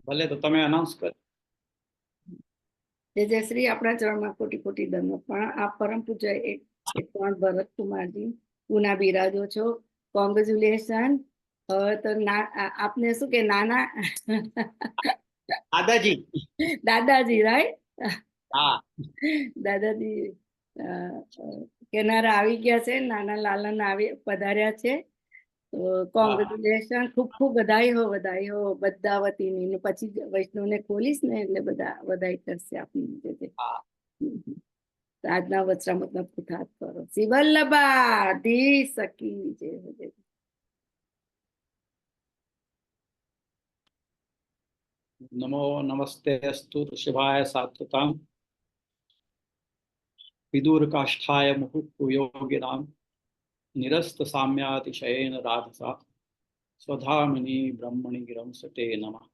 भले तो तमे अनाउंस कर। जय श्री अपना चरण में कोटि कोटि दंड। पण आप परम पूज्य एक भरत कुमार जी पुना बिराजो छो। कॉन्ग्रेचुलेशन। तो आपने शू के नाना दादाजी। दादाजी राइट। हाँ। દાદાજી કેનારા આવી ગયા છે, નાના લાલન આવી પધાર્યા છે. તો हाँ। કોંગ્રેચ્યુલેશન, ખૂબ ખૂબ બધાઈ હો બધા વતીની ને પછી વૈષ્ણવને ખોલીશ ને એટલે બધા વધાઈ કરશે આપની રીતે. हाँ। તો આજના વચરામતનો પુરસાદ કરો. શ્રી વલ્લભાધીશ સકી જય હો જય. नमो नमस्ते अस्तु ऋषभाय सात्वताम विदुर काष्ठाय मुहुः योगिनां निरस्त साम्यातिशयेन राधसा स्वधामिनी ब्रह्मणि गिरं सते नमः।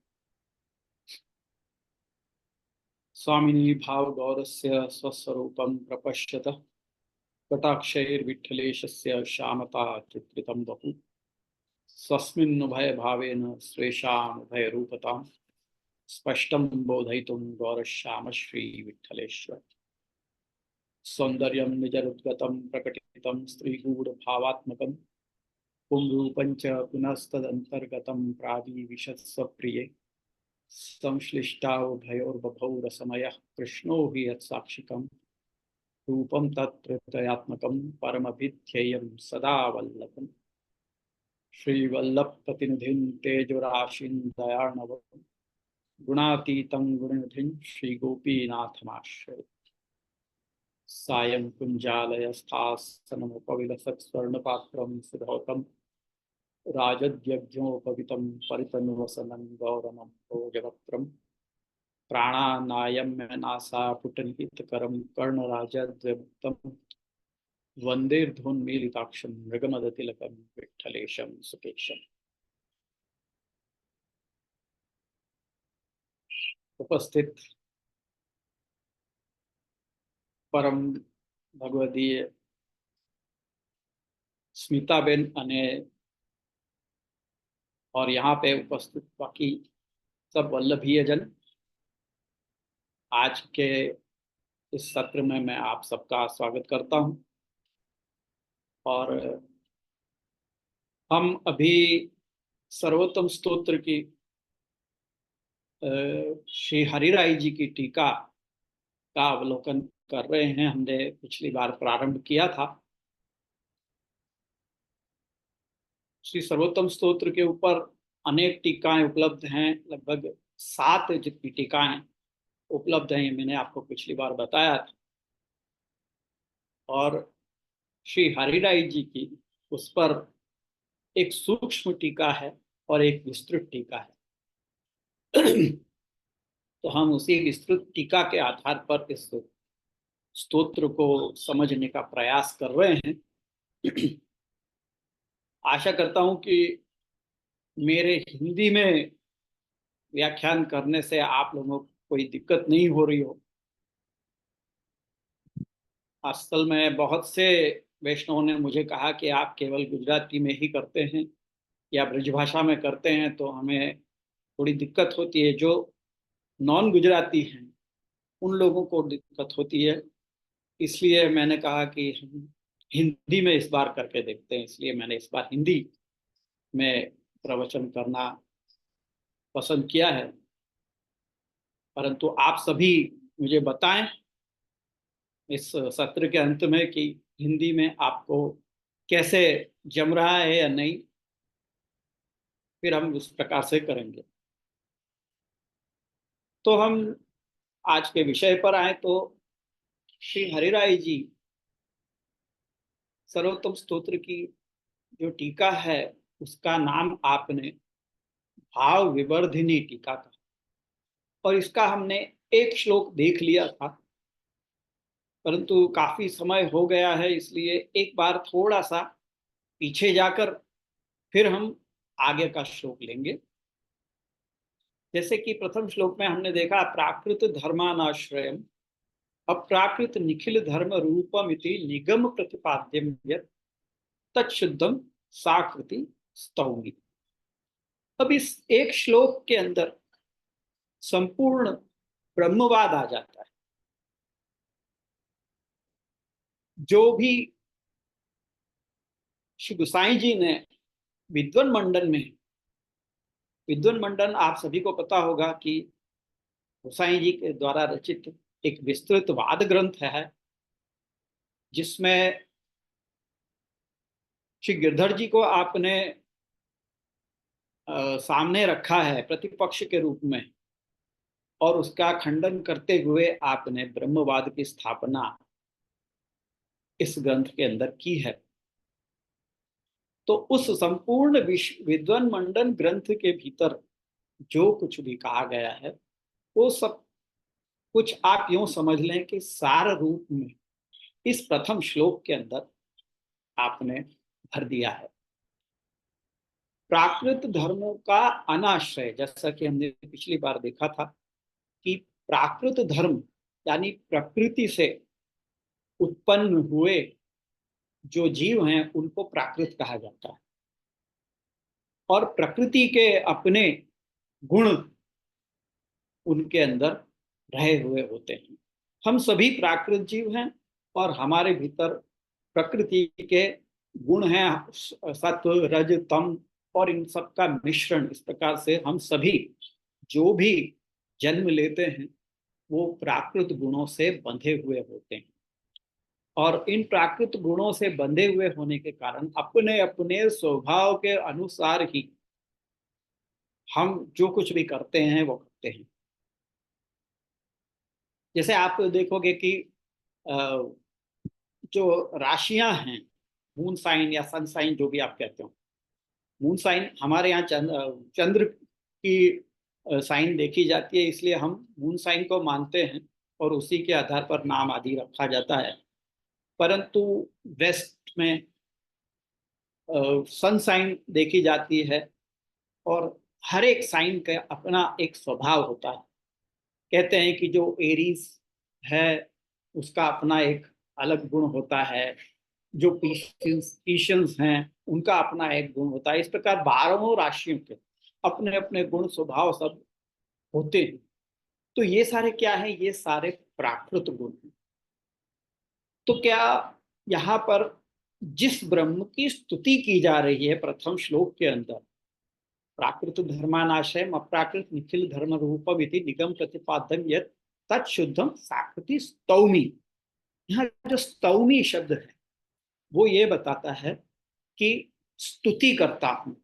स्वामिनी भाव गौरस्य स्वस्वरूपं प्रपश्यत कटाक्षैर्विठ्ठलेशस्य श्यामता चित्रितं बहु स्वस्मिन्नुभय भावेन स्वेषामुभय रूपतां स्पष्टं बोधयितुं गौरश्याम श्री विठ्ठलेश्वर सौंदर्यं निजरुद्गतं प्रकटितं स्त्रीगूढभावात्मकं पुंरूपं च पुनस्तदन्तर्गतं प्राविविशत्स्वप्रिये संश्लिष्टावभयोर्बभौ रसमयः कृष्णो हि यत्साक्षिकं रूपं तत्त्रितयात्मकं परमभिध्येयं सदा वल्लभं श्रीवल्लभप्रतिनिधिं तेजोराशिं दयार्णवं गुणातीतं गुणनिधिं श्रीगोपीनाथमाश्रये सायं कुञ्जालयस्थासनमुपविलसत्स्वर्णपात्रं सुधौतं राजद्यज्ञोपवितं परितनुवसनं गौरमं भोजवक्त्रं प्राणानायम्य नासापुटनिहितकरं कर्णराजद्वयमुक्तं वन्देर्धुन्मीलिताक्षं मृगमदतिलकं विठ्ठलेशं सुकेशम्। उपस्थित परम भगवदीय स्मिताबेन अने और यहाँ पे उपस्थित बाकी सब वल्लभीय जन, आज के इस सत्र में मैं आप सबका स्वागत करता हूँ। और हम अभी सर्वोत्तम स्तोत्र की श्री हरिराय जी की टीका का अवलोकन कर रहे हैं। हमने पिछली बार प्रारंभ किया था। श्री सर्वोत्तम स्तोत्र के ऊपर अनेक टीकाएं उपलब्ध हैं, लगभग 7 जितनी टीकाएं उपलब्ध हैं, मैंने आपको पिछली बार बताया था। और श्री हरिराय जी की उस पर एक सूक्ष्म टीका है और एक विस्तृत टीका है। तो हम उसी विस्तृत टीका के आधार पर इस स्तोत्र को समझने का प्रयास कर रहे हैं। आशा करता हूं कि मेरे हिंदी में व्याख्यान करने से आप लोगों को कोई दिक्कत नहीं हो रही हो। असल में बहुत से वैष्णवों ने मुझे कहा कि आप केवल गुजराती में ही करते हैं या ब्रजभाषा में करते हैं, तो हमें थोड़ी दिक्कत होती है। जो नॉन गुजराती हैं उन लोगों को दिक्कत होती है, इसलिए मैंने कहा कि हिंदी में इस बार करके देखते हैं। इसलिए मैंने इस बार हिंदी में प्रवचन करना पसंद किया है। परंतु आप सभी मुझे बताएं इस सत्र के अंत में कि हिंदी में आपको कैसे जम रहा है या नहीं, फिर हम उस प्रकार से करेंगे। तो हम आज के विषय पर आए तो श्री हरिराय जी सर्वोत्तम स्तोत्र की जो टीका है उसका नाम आपने भाव विवर्धिनी टीका का, और इसका हमने एक श्लोक देख लिया था, परंतु काफी समय हो गया है, इसलिए एक बार थोड़ा सा पीछे जाकर फिर हम आगे का श्लोक लेंगे। जैसे कि प्रथम श्लोक में हमने देखा प्राकृत धर्मानाश्रयम अप्राकृत निखिल धर्म रूपमिति निगम प्रतिपाद्यम यत् तत्शुद्धम साकृति स्तौमी। अब इस एक श्लोक के अंदर संपूर्ण ब्रह्मवाद आ जाता है। जो भी श्री गोसाई जी ने विद्वन मंडन में, विद्वन मंडन आप सभी को पता होगा कि गोसाई जी के द्वारा रचित एक विस्तृत वाद ग्रंथ है, जिसमें श्री गिरधर जी को आपने सामने रखा है प्रतिपक्ष के रूप में, और उसका खंडन करते हुए आपने ब्रह्मवाद की स्थापना इस ग्रंथ के अंदर की है। तो उस संपूर्ण विद्वन मंडन ग्रंथ के भीतर जो कुछ भी कहा गया है, वो सब कुछ आप यूं समझ लें कि सार रूप में इस प्रथम श्लोक के अंदर आपने भर दिया है। प्राकृत धर्मों का अनाश्रय, जैसा कि हमने पिछली बार देखा था कि प्राकृत धर्म यानी प्रकृति से उत्पन्न हुए जो जीव हैं उनको प्राकृत कहा जाता है, और प्रकृति के अपने गुण उनके अंदर रहे हुए होते हैं। हम सभी प्राकृत जीव हैं और हमारे भीतर प्रकृति के गुण हैं, सत्व रज तम, और इन सब का मिश्रण। इस प्रकार से हम सभी जो भी जन्म लेते हैं वो प्राकृत गुणों से बंधे हुए होते हैं, और इन प्राकृत गुणों से बंधे हुए होने के कारण अपने अपने स्वभाव के अनुसार ही हम जो कुछ भी करते हैं वो करते हैं। जैसे आप देखोगे कि जो राशियां हैं, मून साइन या सन साइन जो भी आप कहते हो, मून साइन हमारे यहाँ चंद्र की साइन देखी जाती है, इसलिए हम मून साइन को मानते हैं और उसी के आधार पर नाम आदि रखा जाता है। परंतु वेस्ट में सन साइन देखी जाती है, और हर एक साइन का अपना एक स्वभाव होता है। कहते हैं कि जो एरीज है उसका अपना एक अलग गुण होता है, जो पीशियंस हैं उनका अपना एक गुण होता है। इस प्रकार 12 राशियों के अपने अपने गुण स्वभाव सब होते हैं। तो ये सारे क्या है? ये सारे प्राकृत गुण हैं। तो क्या यहाँ पर जिस ब्रह्म की स्तुति की जा रही है प्रथम श्लोक के अंदर, प्राकृत धर्मानाशय अप्राकृत निखिल धर्म रूपम इति निगम प्रतिपाद्यम यत् तत्शुद्धम साकृति स्तौमी, यहाँ जो स्तौमी शब्द है वो ये बताता है कि स्तुति करता हूं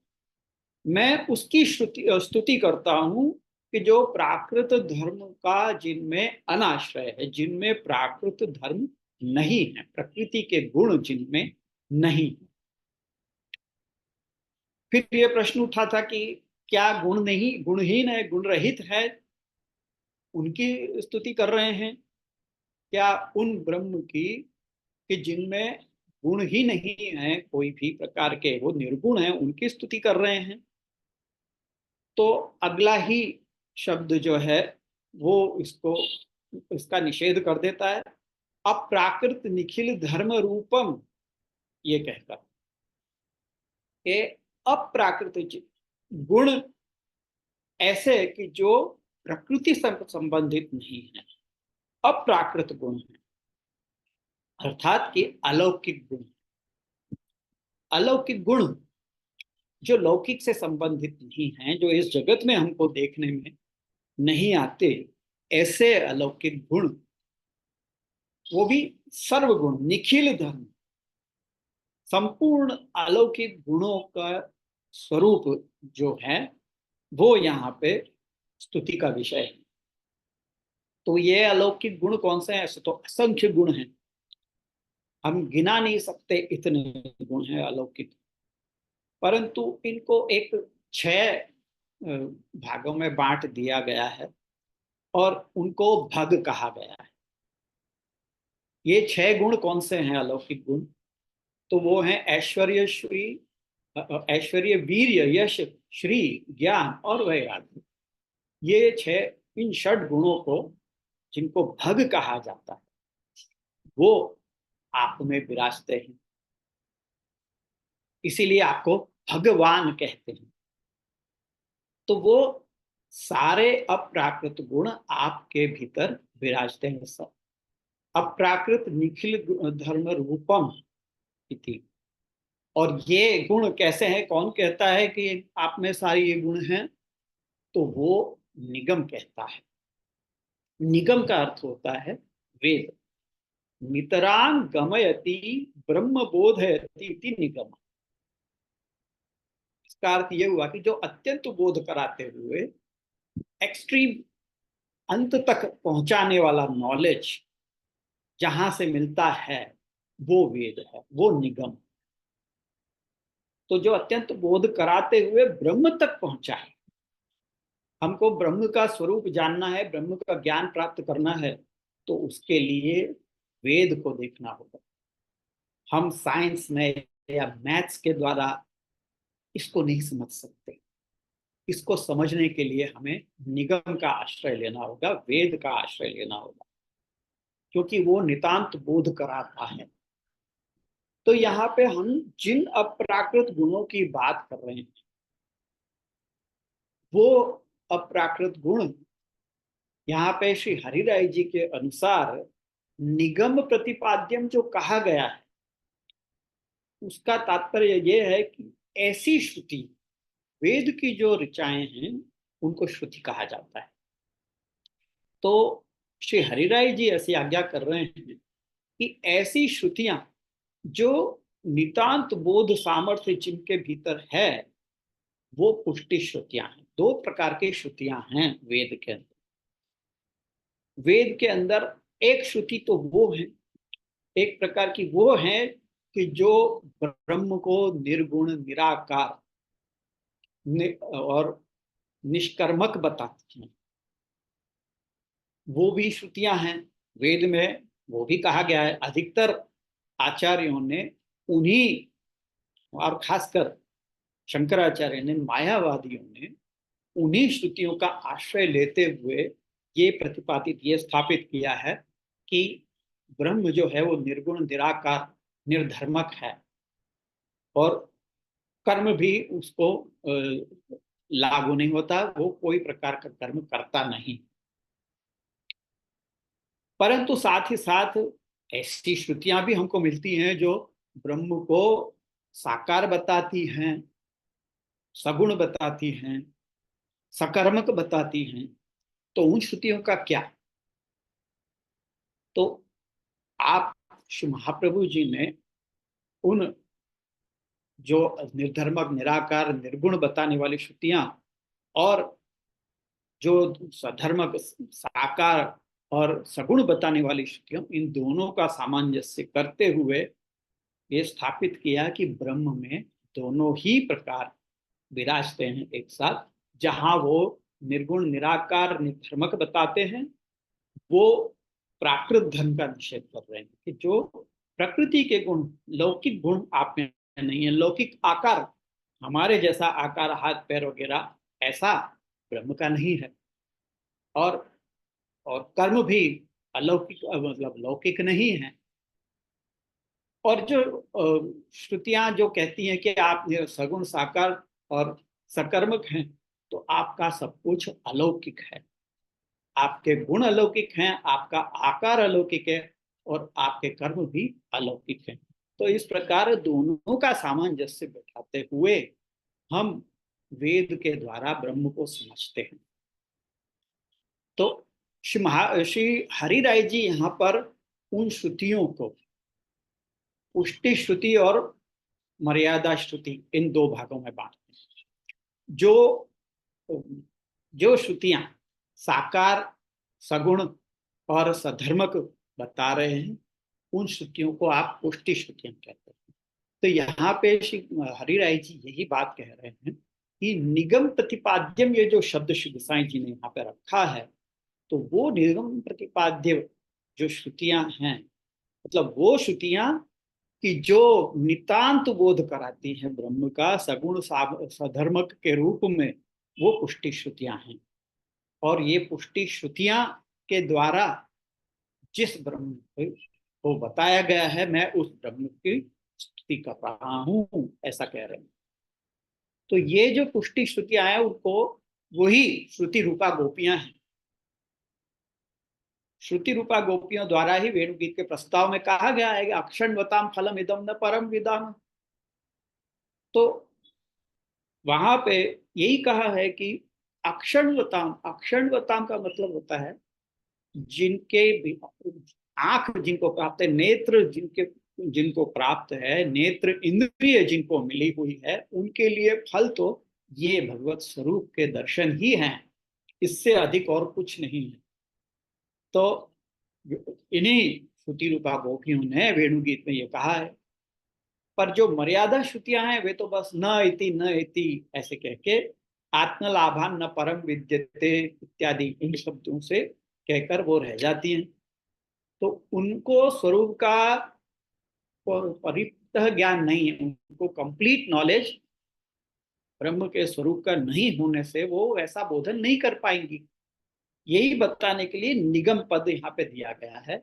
मैं, उसकी स्तुति करता हूं कि जो प्राकृत धर्म का जिनमें अनाश्रय है, जिनमें प्राकृत धर्म नहीं है, प्रकृति के गुण जिनमें नहीं है। फिर ये प्रश्न उठा था कि क्या गुण नहीं, गुणहीन है, गुण रहित है, उनकी स्तुति कर रहे हैं? क्या उन ब्रह्म की कि जिनमें गुण ही नहीं है कोई भी प्रकार के, वो निर्गुण है, उनकी स्तुति कर रहे हैं? तो अगला ही शब्द जो है वो इसका निषेध कर देता है। अप्राकृत निखिल धर्म रूपम, ये कहकर के अप्राकृत गुण ऐसे कि जो प्रकृति से संबंधित नहीं है, अप्राकृत गुण है, अर्थात कि अलौकिक गुण। अलौकिक गुण जो लौकिक से संबंधित नहीं है, जो इस जगत में हमको देखने में नहीं आते, ऐसे अलौकिक गुण, वो भी सर्वगुण निखिल धर्म, संपूर्ण अलौकिक गुणों का स्वरूप जो है वो यहाँ पे स्तुति का विषय है। तो ये अलौकिक गुण कौन से हैं? ऐसे तो असंख्य गुण हैं, हम गिना नहीं सकते, इतने गुण हैं अलौकिक। परंतु इनको एक 6 भागों में बांट दिया गया है और उनको भग कहा गया है। ये 6 गुण कौन से हैं अलौकिक गुण? तो वो हैं ऐश्वर्य, श्री, ऐश्वर्य, वीर्य, यश, श्री, ज्ञान और वैराग्य। ये 6, इन 6 गुणों को जिनको भग कहा जाता है वो आप में विराजते हैं, इसीलिए आपको भगवान कहते हैं। तो वो सारे अप्राकृत गुण आपके भीतर विराजते हैं। सब अप्राकृत निखिल धर्म रूपम इति। और ये गुण कैसे हैं, कौन कहता है कि आप में सारे ये गुण हैं? तो वो निगम कहता है। निगम का अर्थ होता है वेद। नितरां गमयति ब्रह्म बोधयति इति निगम। इसका अर्थ यह हुआ कि जो अत्यंत बोध कराते हुए एक्सट्रीम अंत तक पहुंचाने वाला नॉलेज जहां से मिलता है वो वेद है, वो निगम। तो जो अत्यंत बोध कराते हुए ब्रह्म तक पहुंचा है, हमको ब्रह्म का स्वरूप जानना है, ब्रह्म का ज्ञान प्राप्त करना है, तो उसके लिए वेद को देखना होगा। हम साइंस में या मैथ्स के द्वारा इसको नहीं समझ सकते। इसको समझने के लिए हमें निगम का आश्रय लेना होगा, वेद का आश्रय लेना होगा, क्योंकि वो नितांत बोध कराता है। तो यहाँ पे हम जिन अप्राकृत गुणों की बात कर रहे हैं, वो अप्राकृत गुण यहाँ पे श्री हरिराय जी के अनुसार निगम प्रतिपाद्यम जो कहा गया है, उसका तात्पर्य यह है कि ऐसी श्रुति, वेद की जो ऋचाएं हैं उनको श्रुति कहा जाता है। तो श्री हरिराय जी ऐसी आज्ञा कर रहे हैं कि ऐसी श्रुतियां जो नितांत बोध सामर्थ्य जिनके भीतर है, वो पुष्टि श्रुतियां हैं। दो प्रकार की श्रुतियां हैं वेद के अंदर। वेद के अंदर एक श्रुति तो वो है, एक प्रकार की वो है कि जो ब्रह्म को निर्गुण निराकार और निष्कर्मक बताती हैं, वो भी श्रुतियां हैं वेद में। वो भी कहा गया है। अधिकतर आचार्यों ने उन्हीं, और खासकर शंकराचार्य ने, मायावादियों ने उन्हीं श्रुतियों का आश्रय लेते हुए ये प्रतिपादित, ये स्थापित किया है कि ब्रह्म जो है वो निर्गुण निराकार निर्धर्मक है, और कर्म भी उसको लागू नहीं होता, वो कोई प्रकार का कर्म करता नहीं। परंतु साथ ही साथ ऐसी श्रुतियां भी हमको मिलती हैं जो ब्रह्म को साकार बताती हैं, सगुण बताती हैं, सकर्मक बताती हैं। तो उन श्रुतियों का क्या? तो आप श्री महाप्रभु जी ने उन जो निर्धर्मक निराकार निर्गुण बताने वाली श्रुतियां और जो सधर्मक साकार और सगुण बताने वाली श्रुतियों, इन दोनों का सामंजस्य करते हुए ये स्थापित किया कि ब्रह्म में दोनों ही प्रकार विराजते हैं एक साथ। जहां वो निर्गुण निराकार निर्धर्मक बताते हैं, वो प्राकृत धर्म का निषेध कर रहे हैं कि जो प्रकृति के गुण, लौकिक गुण आप में नहीं है, लौकिक आकार, हमारे जैसा आकार हाथ पैर वगैरह, ऐसा ब्रह्म का नहीं है। और और कर्म भी अलौकिक, मतलब लौकिक नहीं है। और जो श्रुतियां जो कहती हैं कि आप सगुण साकार और सकर्मक हैं, तो आपका सब कुछ अलौकिक है, आपके गुण अलौकिक हैं, आपका आकार अलौकिक है, और आपके कर्म भी अलौकिक हैं। तो इस प्रकार दोनों का सामंजस्य बैठाते हुए हम वेद के द्वारा ब्रह्म को समझते हैं। तो श्री हरिराय जी यहाँ पर उन श्रुतियों को पुष्टि श्रुति और मर्यादा श्रुति, इन दो भागों में बांटते हैं। जो जो श्रुतियां साकार, सगुण और सधर्मक बता रहे हैं, उन श्रुतियों को आप पुष्टि श्रुतियां कहते हैं। तो यहाँ पे श्री हरिराय जी यही बात कह रहे हैं कि निगम प्रतिपाद्यम, ये जो शब्द श्री गोसाई जी ने यहाँ पे रखा है, तो वो निगम प्रतिपाद्य जो श्रुतियां हैं, मतलब वो श्रुतियां कि जो नितांत बोध कराती हैं ब्रह्म का सगुण सधर्मक के रूप में, वो पुष्टि श्रुतियां हैं। और ये पुष्टि श्रुतियां के द्वारा जिस ब्रह्म को बताया गया है, मैं उस ब्रह्म की स्तुति कर रहा हूं, ऐसा कह रहे हैं। तो ये जो पुष्टि श्रुतियां हैं, उनको वही श्रुति रूपा गोपियां हैं। श्रुति रूपा गोपियों द्वारा ही वेणुगीत के प्रस्ताव में कहा गया है कि अक्षण्वताम फलम इदम न परम विदाम। तो वहां पे यही कहा है कि अक्षण्वताम, अक्षण्वताम का मतलब होता है जिनके आंख जिनको प्राप्त है, नेत्र जिनके जिनको प्राप्त है, नेत्र इंद्रिय जिनको मिली हुई है, उनके लिए फल तो ये भगवत स्वरूप के दर्शन ही हैं, इससे अधिक और कुछ नहीं है। तो इन्हीं श्रुति रूपा गोपियों ने वेणुगीत में ये कहा है। पर जो मर्यादा श्रुतियां हैं वे तो बस न इति ऐसे कह के आत्मलाभान न परम विद्यते इत्यादि इन शब्दों से कहकर वो रह जाती हैं। तो उनको स्वरूप का परितः ज्ञान नहीं है, उनको कंप्लीट नॉलेज ब्रह्म के स्वरूप का नहीं होने से वो वैसा बोधन नहीं कर पाएंगी। यही बताने के लिए निगम पद यहाँ पे दिया गया है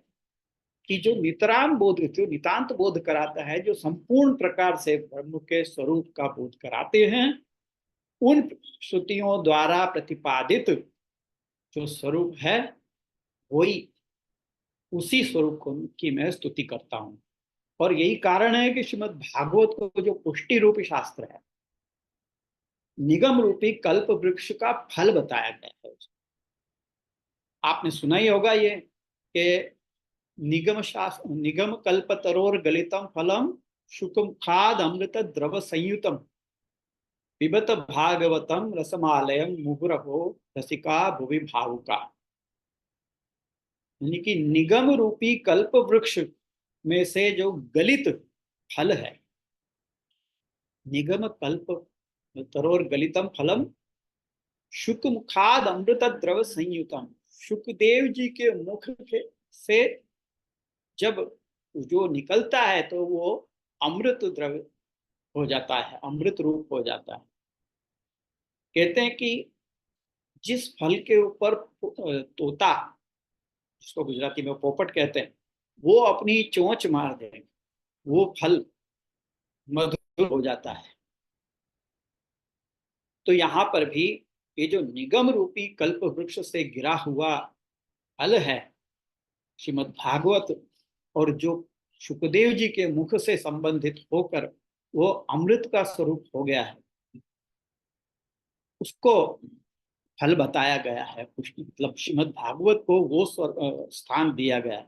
कि जो नितराम बोध, जो नितांत बोध कराता है, जो संपूर्ण प्रकार से ब्रह्म के स्वरूप का बोध कराते हैं, उन श्रुतियों द्वारा प्रतिपादित जो स्वरूप है वही, उसी स्वरूप की मैं स्तुति करता हूं। और यही कारण है कि श्रीमद् भागवत को जो पुष्टि रूपी शास्त्र है, निगम रूपी कल्प वृक्ष का फल बताया गया है। आपने सुना ही होगा ये कि निगम शास्त्र, निगम कल्पतरोर गलितम फलम शुकम खाद अमृत द्रव संयुतम पिबत भागवतम रसमालयम मुहुरहो रसिका भुवि भावुका। यानी कि निगम रूपी कल्प वृक्ष में से जो गलित फल है, निगम कल्प तरोर गलितम फलम शुक मुखाद अमृत द्रव संयुतम, शुकदेव जी के मुख के से जब जो निकलता है तो वो अमृत द्रव हो जाता है, अमृत रूप हो जाता है। कहते हैं कि जिस फल के ऊपर तोता, जिसको गुजराती में पोपट कहते हैं, वो अपनी चोंच मार दे, वो फल मधुर हो जाता है। तो यहाँ पर भी ये जो निगम रूपी कल्प वृक्ष से गिरा हुआ फल है श्रीमद् भागवत, और जो सुखदेव जी के मुख से संबंधित होकर वो अमृत का स्वरूप हो गया है, उसको फल बताया गया है। मतलब श्रीमद् भागवत को वो स्थान दिया गया है।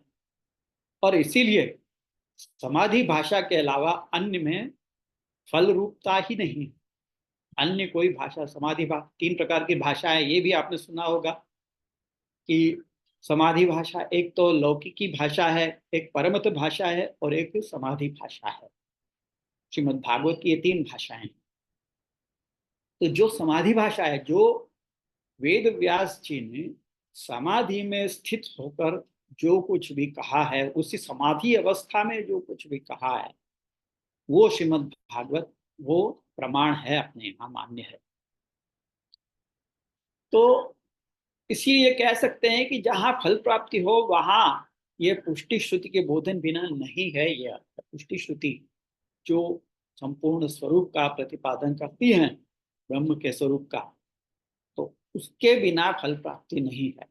और इसीलिए समाधि भाषा के अलावा अन्य में फल रूपता ही नहीं। अन्य कोई भाषा, समाधि भाषा 3 प्रकार की भाषा है, ये भी आपने सुना होगा कि समाधि भाषा एक तो लौकिकी भाषा है, एक परमत भाषा है और एक समाधि भाषा है। श्रीमद् भागवत की ये 3 भाषाएं। तो जो समाधि भाषा है, जो वेद व्यास जी ने समाधि में स्थित होकर जो कुछ भी कहा है, उसी समाधि अवस्था में जो कुछ भी कहा है, वो श्रीमद् भागवत वो प्रमाण है, अपने यहाँ मान्य है। तो इसीलिए कह सकते हैं कि जहां फल प्राप्ति हो वहां ये पुष्टि श्रुति के बोधन बिना नहीं है। यह पुष्टि श्रुति जो संपूर्ण स्वरूप का प्रतिपादन करती है, ब्रह्म के स्वरूप का, तो उसके बिना फल प्राप्ति नहीं है।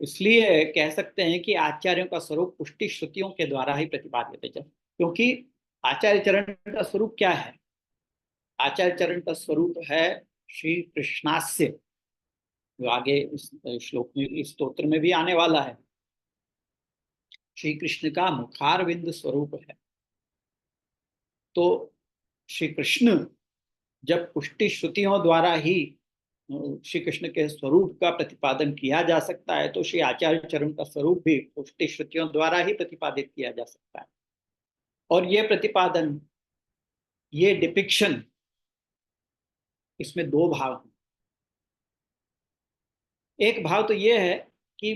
इसलिए कह सकते हैं कि आचार्यों का स्वरूप पुष्टि श्रुतियों के द्वारा ही प्रतिपादित है। क्योंकि आचार्य चरण का स्वरूप क्या है? आचार्य चरण का स्वरूप है श्री कृष्णास्य, जो आगे इस श्लोक में, इस स्तोत्र में भी आने वाला है। श्री कृष्ण का मुखारविंद स्वरूप है। तो श्री कृष्ण जब पुष्टि श्रुतियों द्वारा ही श्री कृष्ण के स्वरूप का प्रतिपादन किया जा सकता है, तो श्री आचार्य चरण का स्वरूप भी पुष्टि श्रुतियों द्वारा ही प्रतिपादित किया जा सकता है। और ये प्रतिपादन, ये डिपिक्शन, इसमें 2 भाव हैं। एक भाव तो ये है कि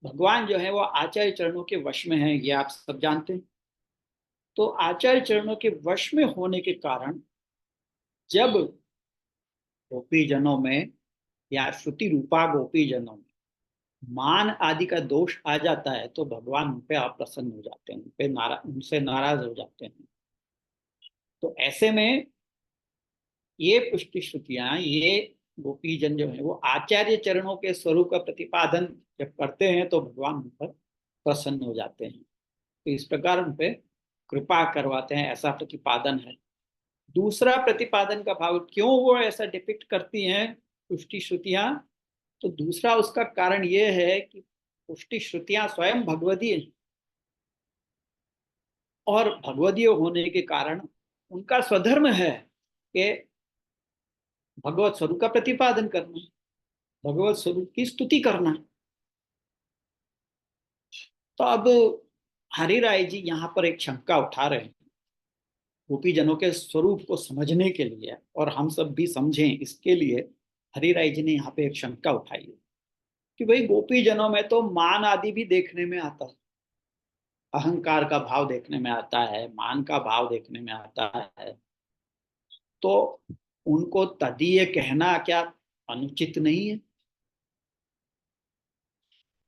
भगवान जो है वो आचार्य चरणों के वश में है, ये आप सब जानते हैं। तो आचार्य चरणों के वश में होने के कारण जब गोपी जनों में या श्रुति रूपा गोपी जनों में मान आदि का दोष आ जाता है, तो भगवान उन पे अप्रसन्न हो जाते हैं, उनसे नाराज हो जाते हैं। तो ऐसे में ये पुष्टि श्रुतियां, ये गोपीजन जो है वो आचार्य चरणों के स्वरूप का प्रतिपादन जब करते हैं तो भगवान उन पर प्रसन्न हो जाते हैं। तो इस प्रकार उन पे कृपा करवाते हैं, ऐसा प्रतिपादन है। दूसरा प्रतिपादन का भाव, क्यों वो ऐसा डिपिक्ट करती हैं पुष्टि श्रुतियां, तो दूसरा उसका कारण ये है कि पुष्टि श्रुतियां स्वयं भगवदीय हैं, और भगवदीय होने के कारण उनका स्वधर्म है कि भगवत स्वरूप का प्रतिपादन करना, भगवत स्वरूप की स्तुति करना। तो अब हरिराय जी यहाँ पर एक शंका उठा रहे हैं गोपीजनों के स्वरूप को समझने के लिए, और हम सब भी समझें इसके लिए हरिराय जी ने यहाँ पे एक शंका उठाई है कि भाई गोपीजनों में तो मान आदि भी देखने में आता है, अहंकार का भाव देखने में आता है, मान का भाव देखने में आता है, तो उनको तदीय कहना क्या अनुचित नहीं है?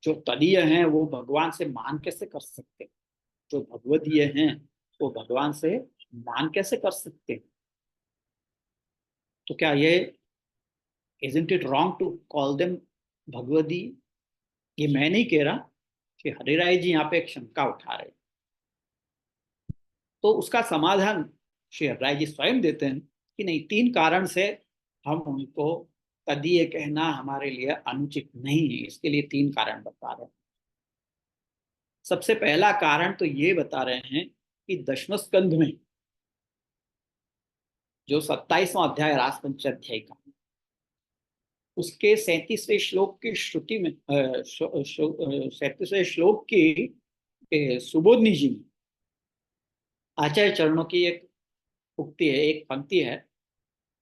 जो तदीय हैं वो भगवान से मान कैसे कर सकते हैं? जो भगवदीय हैं वो भगवान से मान कैसे कर सकते हैं? तो क्या ये, isn't it wrong to call them भगवदी? ये मैं नहीं कह रहा, कि हरिराय जी यहाँ पे एक शंका उठा रहे हैं। तो उसका समाधान श्री हरिराय जी स्वयं देते हैं कि नहीं, तीन कारण से हम उनको तदीय कहना हमारे लिए अनुचित नहीं है। इसके लिए तीन कारण बता रहे हैं। सबसे पहला कारण तो ये बता रहे हैं कि दशम स्कंध में जो 27वां अध्याय रास पंचाध्याय का, उसके 37वें श्लोक की श्रुति में 37वें श्लोक की सुबोधनी जी में आचार्य चरणों की एक उक्ति है, एक पंक्ति है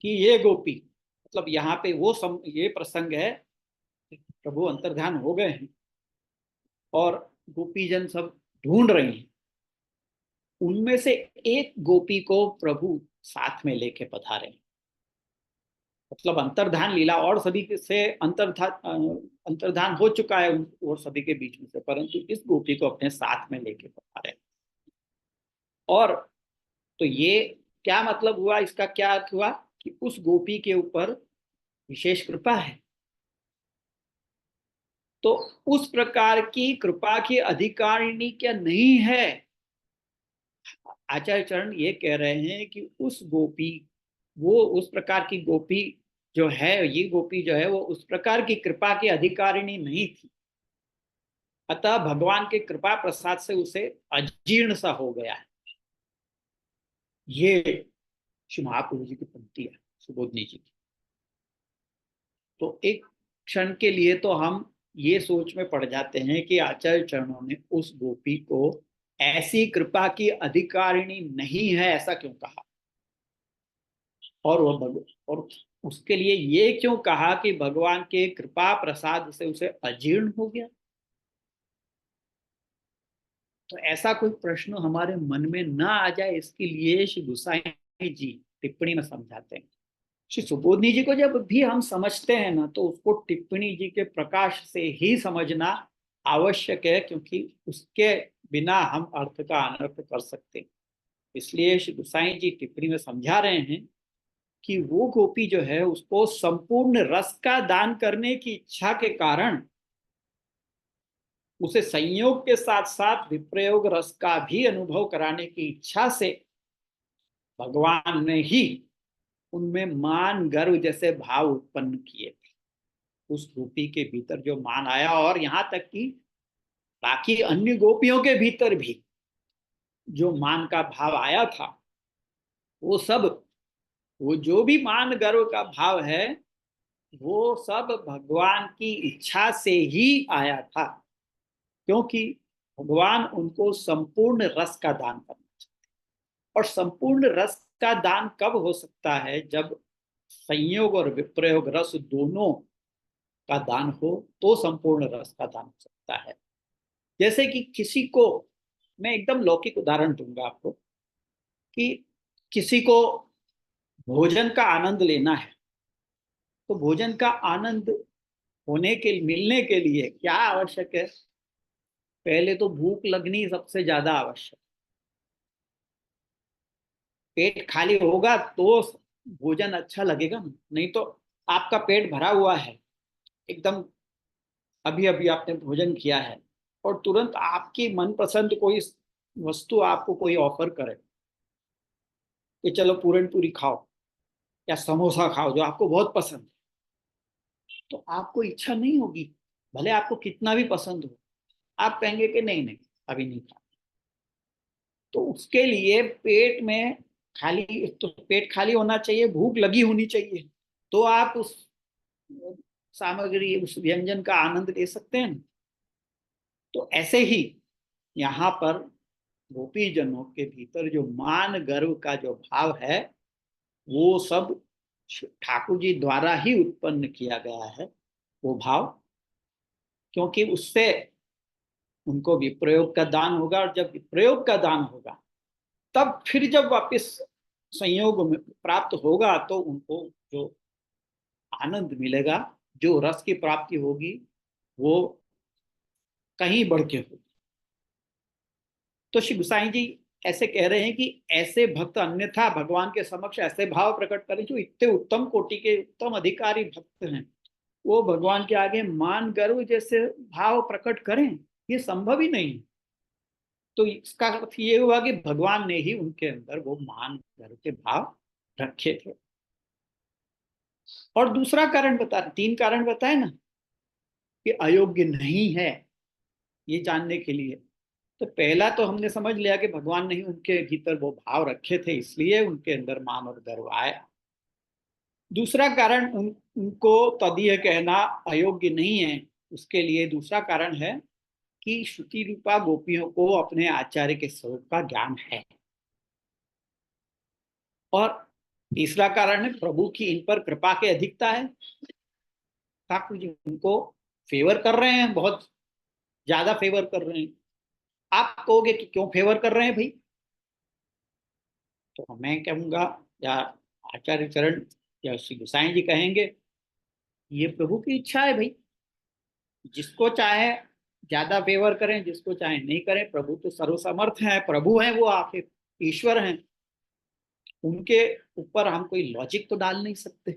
कि ये गोपी, मतलब यहाँ पे ये प्रसंग है, प्रभु अंतर्ध्यान हो गए हैं और गोपीजन सब ढूंढ रहे हैं, उनमें से एक गोपी को प्रभु साथ में लेके पधारे हैं। मतलब अंतर्धान लीला और सभी से अंतर्धान हो चुका है और सभी के बीच में से, परंतु इस गोपी को अपने साथ में लेके पधारे। और तो ये क्या मतलब हुआ, इसका क्या अर्थ हुआ कि उस गोपी के ऊपर विशेष कृपा है। तो उस प्रकार की कृपा की अधिकारिणी क्या नहीं है? आचार्य चरण ये कह रहे हैं कि उस गोपी, वो उस प्रकार की गोपी जो है, ये गोपी जो है वो उस प्रकार की कृपा की अधिकारिणी नहीं थी। अतः भगवान के कृपा प्रसाद से उसे अजीर्ण सा हो गया है। ये श्री महाप्रभु जी की पंक्ति है, सुबोधनी जी की। तो एक क्षण के लिए तो हम ये सोच में पड़ जाते हैं कि आचार्य चरणों ने उस गोपी को ऐसी कृपा की अधिकारिणी नहीं है ऐसा क्यों कहा, और उसके लिए ये क्यों कहा कि भगवान के कृपा प्रसाद से उसे अजीर्ण हो गया। तो ऐसा कोई प्रश्न हमारे मन में ना आ जाए, इसके लिए श्री गोसाई जी टिप्पणी में समझाते हैं। श्री सुबोधनी जी को जब भी हम समझते हैं ना, तो उसको टिप्पणी जी के प्रकाश से ही समझना आवश्यक है, क्योंकि उसके बिना हम अर्थ का अनर्थ कर सकते हैं। इसलिए श्री गोसाई जी टिप्पणी में समझा रहे हैं कि वो गोपी जो है उसको संपूर्ण रस का दान करने की इच्छा के कारण उसे संयोग के साथ साथ विप्रयोग रस का भी अनुभव कराने की इच्छा से भगवान ने ही उनमें मान गर्व जैसे भाव उत्पन्न किए थे। उस गोपी के भीतर जो मान आया, और यहाँ तक कि बाकी अन्य गोपियों के भीतर भी जो मान का भाव आया था, वो सब, वो जो भी मान गर्व का भाव है, वो सब भगवान की इच्छा से ही आया था। क्योंकि भगवान उनको संपूर्ण रस का दान करना चाहते, और संपूर्ण रस का दान कब हो सकता है? जब संयोग और विप्रयोग रस दोनों का दान हो, तो संपूर्ण रस का दान हो सकता है। जैसे कि किसी को, मैं एकदम लौकिक उदाहरण दूंगा आपको, कि किसी को भोजन का आनंद लेना है, तो भोजन का आनंद होने के मिलने के लिए क्या आवश्यक है? पहले तो भूख लगनी सबसे ज्यादा आवश्यक। पेट खाली होगा तो भोजन अच्छा लगेगा ना, नहीं तो आपका पेट भरा हुआ है एकदम, अभी अभी आपने भोजन किया है, और तुरंत आपकी मनपसंद कोई वस्तु आपको कोई ऑफर करे कि चलो पूरन पूरी खाओ या समोसा खाओ जो आपको बहुत पसंद है, तो आपको इच्छा नहीं होगी, भले आपको कितना भी पसंद हो। आप कहेंगे कि नहीं नहीं, अभी नहीं खा। तो उसके लिए पेट में खाली, तो पेट खाली होना चाहिए, भूख लगी होनी चाहिए, तो आप उस सामग्री, उस व्यंजन का आनंद ले सकते हैं। तो ऐसे ही यहाँ पर गोपी जनों के भीतर जो मान गर्व का जो भाव है, वो सब ठाकुर जी द्वारा ही उत्पन्न किया गया है वो भाव, क्योंकि उससे उनको विप्रयोग का दान होगा, और जब विप्रयोग का दान होगा तब फिर जब वापस संयोग में प्राप्त होगा तो उनको जो आनंद मिलेगा, जो रस की प्राप्ति होगी, वो कहीं बढ़ के होगी। तो श्री गुसाई जी ऐसे कह रहे हैं कि ऐसे भक्त अन्यथा भगवान के समक्ष ऐसे भाव प्रकट करें जो इतने उत्तम कोटि के उत्तम अधिकारी भक्त हैं, वो भगवान के आगे मान गर्व जैसे भाव प्रकट करें, ये संभव ही नहीं। तो इसका अर्थ ये हुआ कि भगवान ने ही उनके अंदर वो मान गर्व के भाव रखे थे। और दूसरा कारण बता, तीन कारण बताए ना कि अयोग्य नहीं है, ये जानने के लिए। तो पहला तो हमने समझ लिया कि भगवान ने ही उनके भीतर वो भाव रखे थे, इसलिए उनके अंदर मान और गर्व आया। दूसरा कारण उनको तदीय कहना अयोग्य नहीं है, उसके लिए दूसरा कारण है कि श्रुति रूपा गोपियों को अपने आचार्य के स्वरूप का ज्ञान है। और तीसरा कारण है प्रभु की इन पर कृपा की अधिकता है। ठाकुर जी उनको फेवर कर रहे हैं, बहुत ज्यादा फेवर कर रहे हैं। आप कहोगे कि क्यों फेवर कर रहे हैं भाई, तो मैं कहूंगा, या आचार्य चरण या श्री गोसाई जी कहेंगे, ये प्रभु की इच्छा है भाई। जिसको चाहे ज्यादा फेवर करें, जिसको चाहे नहीं करें, प्रभु तो सर्वसमर्थ है, प्रभु हैं वो, आखिर ईश्वर हैं, उनके ऊपर हम कोई लॉजिक तो डाल नहीं सकते।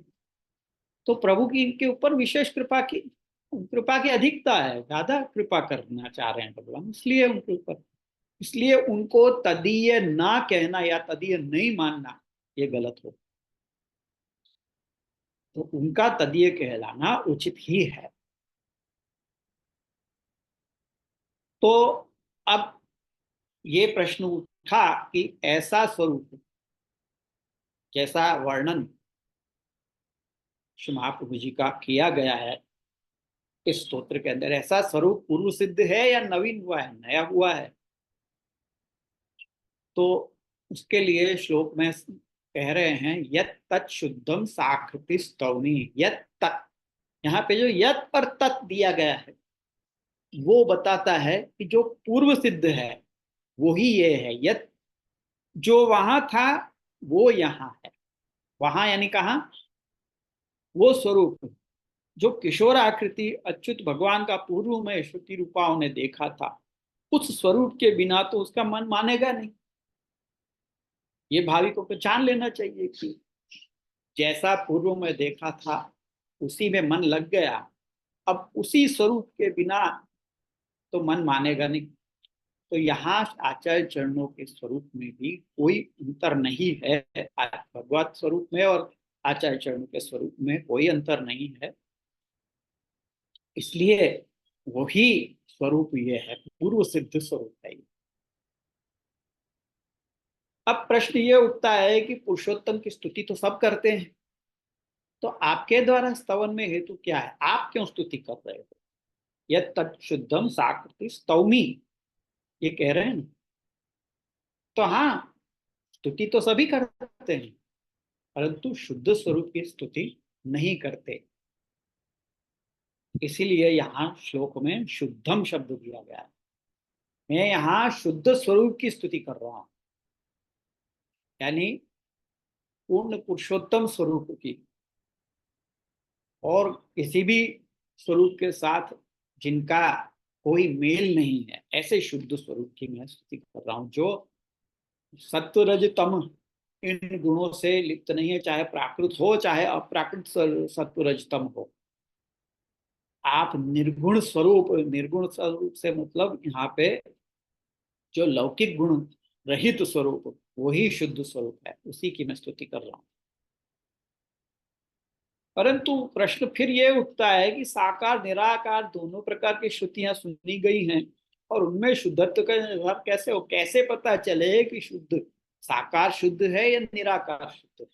तो प्रभु की इनके ऊपर विशेष कृपा की अधिकता है, ज्यादा कृपा करना चाह रहे हैं भगवान, इसलिए उनके ऊपर, इसलिए उनको तदीय ना कहना या तदीय नहीं मानना ये गलत हो। तो उनका तदीय कहलाना उचित ही है। तो अब ये प्रश्न उठा कि ऐसा स्वरूप जैसा वर्णन श्री महाप्रभु जी का किया गया है इस स्तोत्र के अंदर, ऐसा स्वरूप पूर्व सिद्ध है या नवीन हुआ है, नया हुआ है। तो उसके लिए श्लोक में कह रहे हैं यत तत् शुद्धम साकृति स्तौनी। यत तत्, यहाँ पे जो यत पर तत् दिया गया है वो बताता है कि जो पूर्व सिद्ध है वो ही ये है। यत, जो वहां था वो यहाँ है। वहां यानी कहा, वो स्वरूप जो किशोर आकृति अच्युत भगवान का पूर्व में श्रुति रूपाओं ने देखा था, उस स्वरूप के बिना तो उसका मन मानेगा नहीं। ये भावी को पहचान लेना चाहिए कि जैसा पूर्व में देखा था उसी में मन लग गया, अब उसी स्वरूप के बिना तो मन मानेगा नहीं। तो यहाँ आचार्य चरणों के स्वरूप में भी कोई अंतर नहीं है, भगवत स्वरूप में और आचार्य चरणों के स्वरूप में कोई अंतर नहीं है, इसलिए वही स्वरूप ये है, पूर्व सिद्ध स्वरूप है। अब प्रश्न ये उठता है कि पुरुषोत्तम की स्तुति तो सब करते हैं, तो आपके द्वारा स्तवन में हेतु क्या है, आप क्यों स्तुति कर रहे हो। यद तत्शुद्धम साकृति स्तौमी, ये कह रहे हैं ना। तो हाँ, स्तुति तो सभी करते हैं, परंतु शुद्ध स्वरूप की स्तुति नहीं करते। इसीलिए यहाँ श्लोक में शुद्धम शब्द दिया गया है। मैं यहाँ शुद्ध स्वरूप की स्तुति कर रहा हूं, यानी पूर्ण पुरुषोत्तम स्वरूप की, और किसी भी स्वरूप के साथ जिनका कोई मेल नहीं है, ऐसे शुद्ध स्वरूप की मैं स्तुति कर रहा हूं, जो सत्व रज तम इन गुणों से लिप्त नहीं है, चाहे प्राकृत हो चाहे अप्राकृत सत्वरजतम हो। आप निर्गुण स्वरूप से मतलब यहाँ पे जो लौकिक गुण रहित स्वरूप, वही शुद्ध स्वरूप है, उसी की मैं स्तुति कर रहा हूं। परंतु प्रश्न फिर ये उठता है कि साकार निराकार दोनों प्रकार की श्रुतियां सुनी गई हैं, और उनमें शुद्धत्व का निर्धार कैसे हो? कैसे पता चले कि शुद्ध साकार शुद्ध है या निराकार शुद्ध है?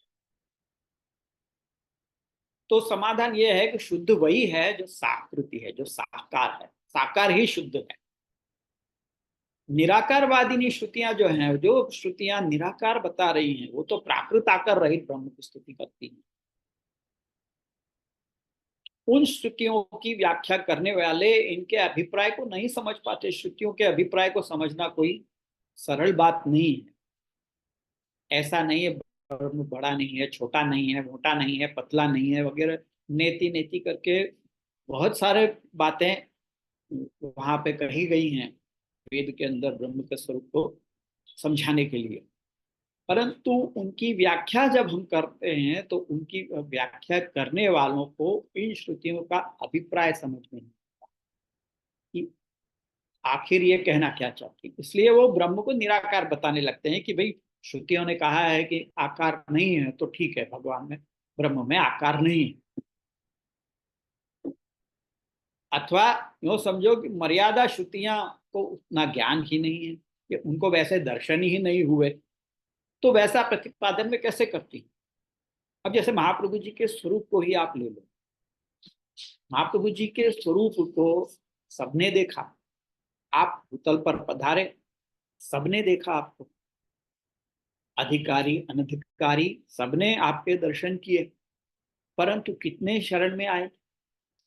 तो समाधान ये है कि शुद्ध वही है जो साकृति है, जो साकार है। साकार ही शुद्ध है। निराकारवादिनी श्रुतियां जो हैं, जो श्रुतियां निराकार बता रही हैं, वो तो प्राकृत आकार रहित ब्रह्म की स्तुति करती हैं। उन श्रुतियों की व्याख्या करने वाले इनके अभिप्राय को नहीं समझ पाते। श्रुतियों के अभिप्राय को समझना कोई सरल बात नहीं है। ऐसा नहीं है ब्रह्म बड़ा नहीं है, छोटा नहीं है, मोटा नहीं है, पतला नहीं है वगैरह नेति नेति करके बहुत सारे बातें वहां पे कही गई हैं वेद के अंदर ब्रह्म के स्वरूप को समझाने के लिए। परंतु उनकी व्याख्या जब हम करते हैं तो उनकी व्याख्या करने वालों को इन श्रुतियों का अभिप्राय समझ में नहीं आता कि आखिर ये कहना क्या चाहती। इसलिए वो ब्रह्म को निराकार बताने लगते हैं कि भाई श्रुतियों ने कहा है कि आकार नहीं है तो ठीक है, भगवान में ब्रह्म में आकार नहीं है। अथवा यूँ समझो कि मर्यादा श्रुतियां को उतना ज्ञान ही नहीं है, कि उनको वैसे दर्शन ही नहीं हुए, तो वैसा प्रतिपादन में कैसे करती। अब जैसे महाप्रभु जी के स्वरूप को ही आप ले लो। महाप्रभु जी के स्वरूप को सबने देखा। आप भूतल पर पधारे, सबने देखा आपको। अधिकारी अनधिकारी सबने आपके दर्शन किए, परंतु कितने शरण में आए?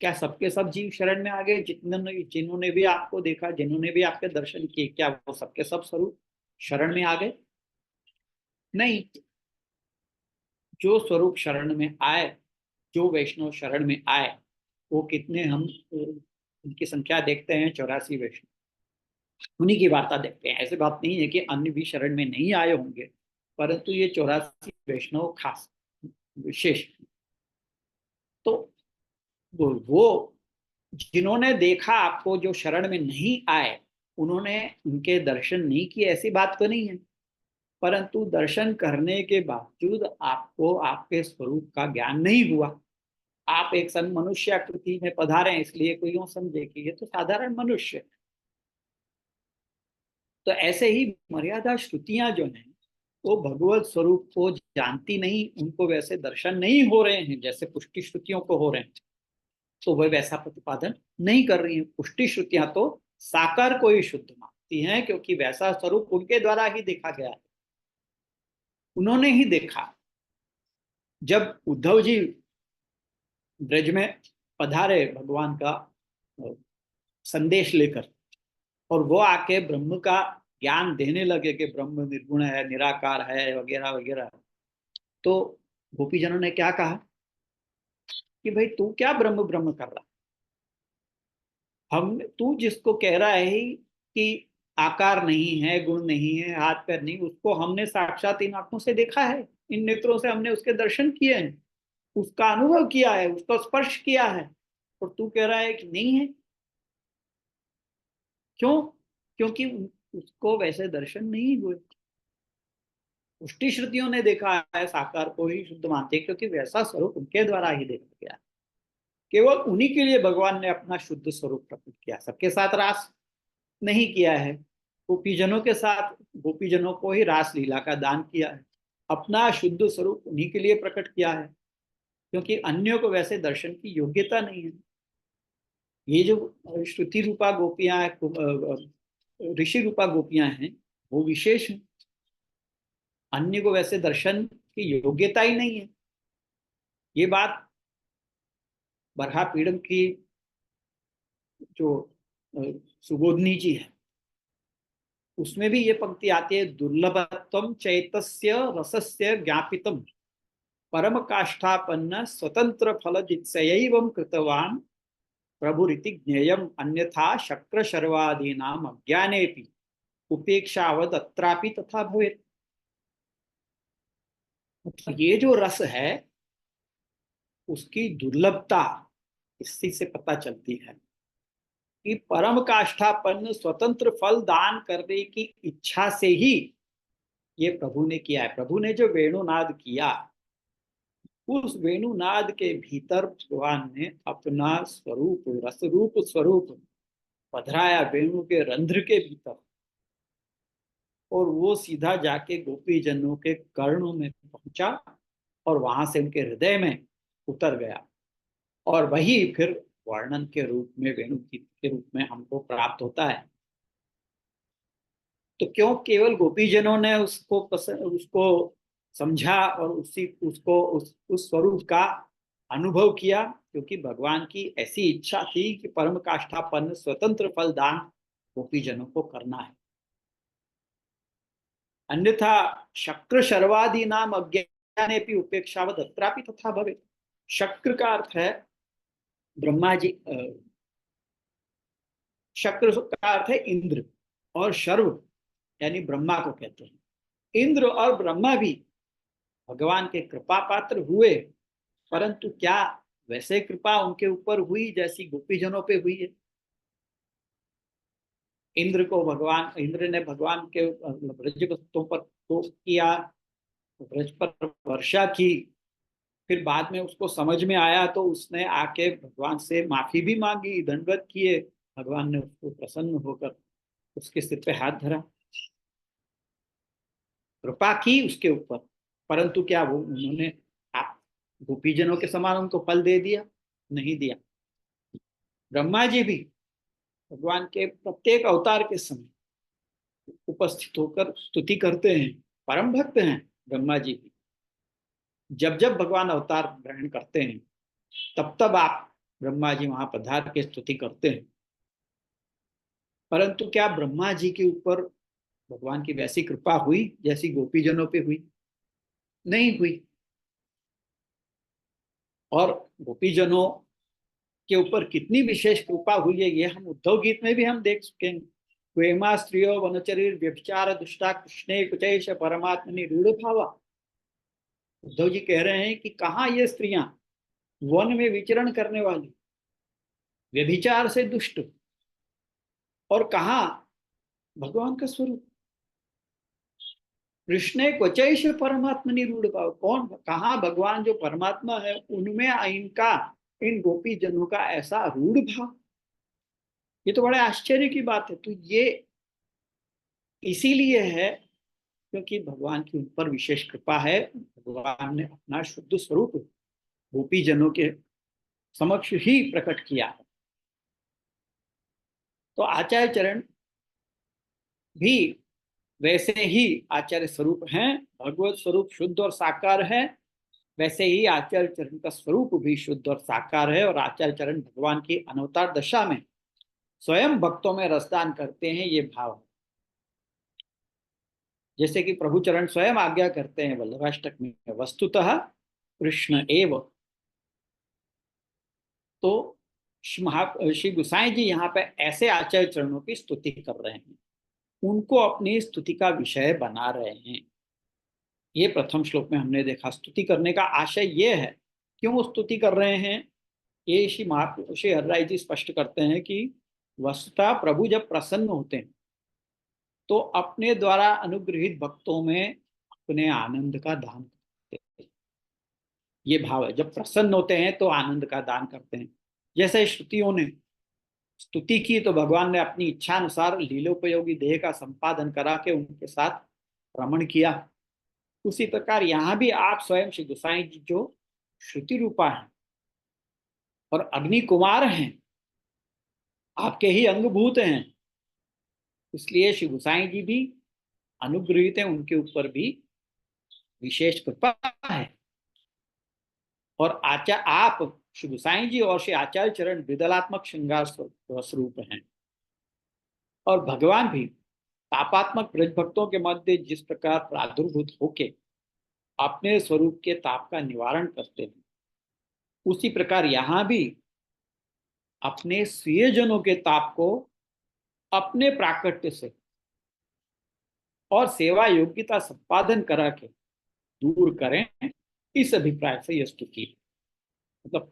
क्या सबके सब जीव शरण में आ गए? जिन्होंने भी आपको देखा, जिन्होंने भी आपके दर्शन किए, क्या वो सबके सब स्वरूप शरण में आ गए? नहीं। जो स्वरूप शरण में आए, जो वैष्णव शरण में आए, वो कितने, हम उनकी संख्या देखते हैं 84 वैष्णव, उन्हीं की वार्ता देखते हैं। ऐसी बात नहीं है कि अन्य भी शरण में नहीं आए होंगे, परंतु ये 84 वैष्णव खास विशेष। तो वो जिन्होंने देखा आपको, जो शरण में नहीं आए, उन्होंने उनके दर्शन नहीं किए, ऐसी बात तो नहीं है। परंतु दर्शन करने के बावजूद आपको आपके स्वरूप का ज्ञान नहीं हुआ। आप एक सन मनुष्य आकृति में पधारे हैं, इसलिए कोई यूं समझे कि ये तो साधारण मनुष्य है। तो ऐसे ही मर्यादा श्रुतियां जो हैं, वो भगवत स्वरूप को जानती नहीं, उनको वैसे दर्शन नहीं हो रहे हैं जैसे पुष्टि श्रुतियों को हो रहे हैं, तो वह वैसा प्रतिपादन नहीं कर रही है। पुष्टि श्रुतियां तो साकार को ही शुद्ध मानती हैं, क्योंकि वैसा स्वरूप उनके द्वारा ही देखा गया है, उन्होंने ही देखा। जब उद्धव जी ब्रज में पधारे भगवान का संदेश लेकर, और वो आके ब्रह्म का ज्ञान देने लगे कि ब्रह्म निर्गुण है, निराकार है वगैरह वगैरह, तो गोपीजनों ने क्या कहा कि भाई तू क्या ब्रह्म ब्रह्म कर रहा, हम तू जिसको कह रहा है कि आकार नहीं है, गुण नहीं है, हाथ पैर नहीं, उसको हमने साक्षात इन आंखों से देखा है, इन नेत्रों से हमने उसके दर्शन किए हैं, उसका अनुभव किया है, उसका स्पर्श किया है, और तू कह रहा है कि नहीं है। क्यों? क्योंकि उसको वैसे दर्शन नहीं हुए। पुष्टि श्रुतियों ने देखा है, साकार को ही शुद्ध मानते, क्योंकि वैसा स्वरूप उनके द्वारा ही देखा गया। केवल उन्हीं के लिए भगवान ने अपना शुद्ध स्वरूप प्रकट किया, सबके साथ रास नहीं किया है। गोपीजनों के साथ, गोपीजनों को ही रास लीला का दान किया है, अपना शुद्ध स्वरूप उन्हीं के लिए प्रकट किया है, क्योंकि अन्यों को वैसे दर्शन की योग्यता नहीं है। ये जो श्रुति रूपा गोपियां, ऋषि रूपा गोपियां हैं, वो विशेष हैं, अन्य को वैसे दर्शन की योग्यता ही नहीं है। ये बात बरहा पीड़म की जो सुबोधनी जी है, उसमें भी ये पंक्ति आती है, दुर्लभत्वम चैतस्य रसस्य ज्ञापितम परम काष्ठापन्न स्वतंत्र फल जित्सयैवं कृतवान प्रभुरिति ज्ञेयम अन्यथा शक्र शर्वादीनाम अज्ञानेपि उपेक्षावद अत्रापि तथा भवेत्। तो ये जो रस है उसकी दुर्लभता इसी से पता चलती है कि परम काष्ठापन्न स्वतंत्र फल दान करने की इच्छा से ही ये प्रभु ने किया है। प्रभु ने जो वेणुनाद किया, उस वेणुनाद के भीतर भगवान ने अपना स्वरूप, रस रूप स्वरूप पधराया वेणु के रंध्र के भीतर, और वो सीधा जाके गोपी जनों के कर्णों में पहुंचा और वहां से उनके हृदय में उतर गया, और वही फिर वर्णन के रूप में, वेणु गीत के रूप में हमको प्राप्त होता है। तो क्यों केवल गोपी जनों ने उसको उसको समझा और उस स्वरूप का अनुभव किया? क्योंकि भगवान की ऐसी इच्छा थी कि परम काष्ठापन्न स्वतंत्र फलदान गोपी जनों को करना है। अन्यथा शक्र शर्वादि नाम अज्ञाने भी उपेक्षावद अत्रापि तथा भवे। शक्र का अर्थ है ब्रह्मा जी, शक्र का अर्थ है इंद्र, और शर्व यानी ब्रह्मा को कहते हैं। इंद्र और ब्रह्मा भी भगवान के कृपा पात्र हुए, परंतु क्या वैसे कृपा उनके ऊपर हुई जैसी गोपीजनों पे हुई है? इंद्र ने भगवान के ब्रज भक्तों पर कोप किया, ब्रज पर वर्षा की, फिर बाद में उसको समझ में आया तो उसने आके भगवान से माफी भी मांगी, दंडवत किए। भगवान ने उसको प्रसन्न होकर उसके सिर पे हाथ धरा, कृपा की उसके ऊपर। परंतु क्या वो उन्होंने आप गोपीजनों के समान उनको फल दे दिया? नहीं दिया। ब्रह्मा जी भी भगवान के प्रत्येक अवतार के समय उपस्थित होकर स्तुति करते हैं, परम भक्त हैं ब्रह्मा जी भी। जब जब भगवान अवतार ग्रहण करते हैं तब तब आप ब्रह्मा जी वहां पधार के स्तुति करते हैं। परंतु क्या ब्रह्मा जी के ऊपर भगवान की वैसी कृपा हुई जैसी गोपीजनों पे हुई? नहीं हुई। और गोपीजनों के ऊपर कितनी विशेष कृपा हुई है ये हम उद्धव गीत में भी हम देख चुके हैं। क्वेमा स्त्रियो वनचरीर व्यभिचार दुष्टा कृष्णे कुचैष परमात्मनि रूढ़ भावा। उद्धव जी कह रहे हैं कि कहाँ ये स्त्रियां वन में विचरण करने वाली, व्यभिचार से दुष्ट, और कहा भगवान का स्वरूप। कृष्ण क्वचैष परमात्मनि रूढ़ भाव, कौन कहा भगवान जो परमात्मा है उनमें इनका, इन गोपी जनों का ऐसा रूढ़ भाव। ये तो बड़े आश्चर्य की बात है। तो ये इसीलिए है क्योंकि भगवान की उन पर विशेष कृपा है। भगवान ने अपना शुद्ध स्वरूप गोपी जनों के समक्ष ही प्रकट किया है। तो आचार्य चरण भी वैसे ही आचार्य स्वरूप हैं, भगवत स्वरूप शुद्ध और साकार है। वैसे ही आचार्य चरण का स्वरूप भी शुद्ध और साकार है, और आचार्य चरण भगवान की अनवतार दशा में स्वयं भक्तों में रसदान करते हैं, ये भाव। जैसे कि प्रभु चरण स्वयं आज्ञा करते हैं वल्लभाष्टक में, वस्तुतः कृष्ण एव। तो श्री गुसाई जी यहाँ पे ऐसे आचार्य चरणों की स्तुति कर रहे हैं, उनको अपनी स्तुति का विषय बना रहे हैं। ये प्रथम श्लोक में हमने देखा। स्तुति करने का आशय ये है, क्यों स्तुति कर रहे हैं ये श्री हरराय जी स्पष्ट करते हैं कि वस्तुतः प्रभु जब प्रसन्न होते हैं तो अपने द्वारा अनुग्रहित भक्तों में अपने आनंद का दान करते हैं। ये भाव है, जब प्रसन्न होते हैं तो आनंद का दान करते हैं। जैसे श्रुतियों ने स्तुति की तो भगवान ने अपनी इच्छा अनुसार लीलोपयोगी देह का संपादन करा के उनके साथ रमण किया। उसी प्रकार यहाँ भी आप स्वयं श्री गोसाई जी जो श्रुति रूपा है और अग्नि कुमार हैं, आपके ही अंगभूत हैं, इसलिए श्री गोसाई जी भी अनुग्रहित हैं, उनके ऊपर भी विशेष कृपा है। और आप श्री गोसाई जी और श्री आचार्य चरण विदलात्मक श्रृंगार स्वरूप हैं। और भगवान भी तापात्मक ब्रज भक्तों के मध्य जिस प्रकार प्रादुर्भूत होके अपने स्वरूप के ताप का निवारण करते हैं, उसी प्रकार यहाँ भी अपने स्वीयजनों के ताप को अपने प्राकट्य से और सेवा योग्यता संपादन करा के दूर करें, इस अभिप्राय से यह स्तुति। मतलब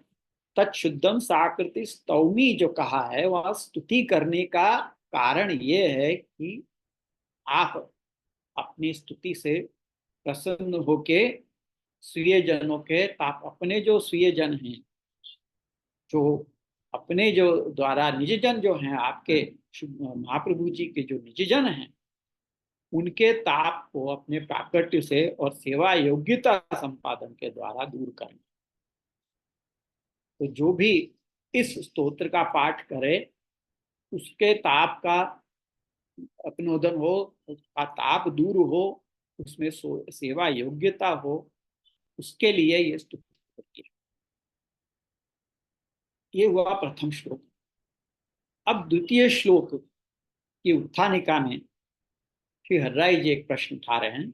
तत्शुद्धम साकृति स्तौमी जो कहा है, वह स्तुति करने का कारण ये है कि आप अपनी स्तुति से प्रसन्न होके स्वीय जनों के, आप अपने जो स्वीय जन हैं, जो अपने जो द्वारा निज जन जो हैं, आपके महाप्रभु जी के जो निज जन हैं, उनके ताप को अपने प्राकट्य से और सेवा योग्यता संपादन के द्वारा दूर करना। तो जो भी इस स्तोत्र का पाठ करे, उसके ताप का अपनोदन हो, उसका ताप दूर हो, उसमें सेवा योग्यता हो, उसके लिए ये स्तुति होती है। ये हुआ प्रथम श्लोक। अब द्वितीय श्लोक की उत्थानिका में श्री हर्राई जी एक प्रश्न उठा रहे हैं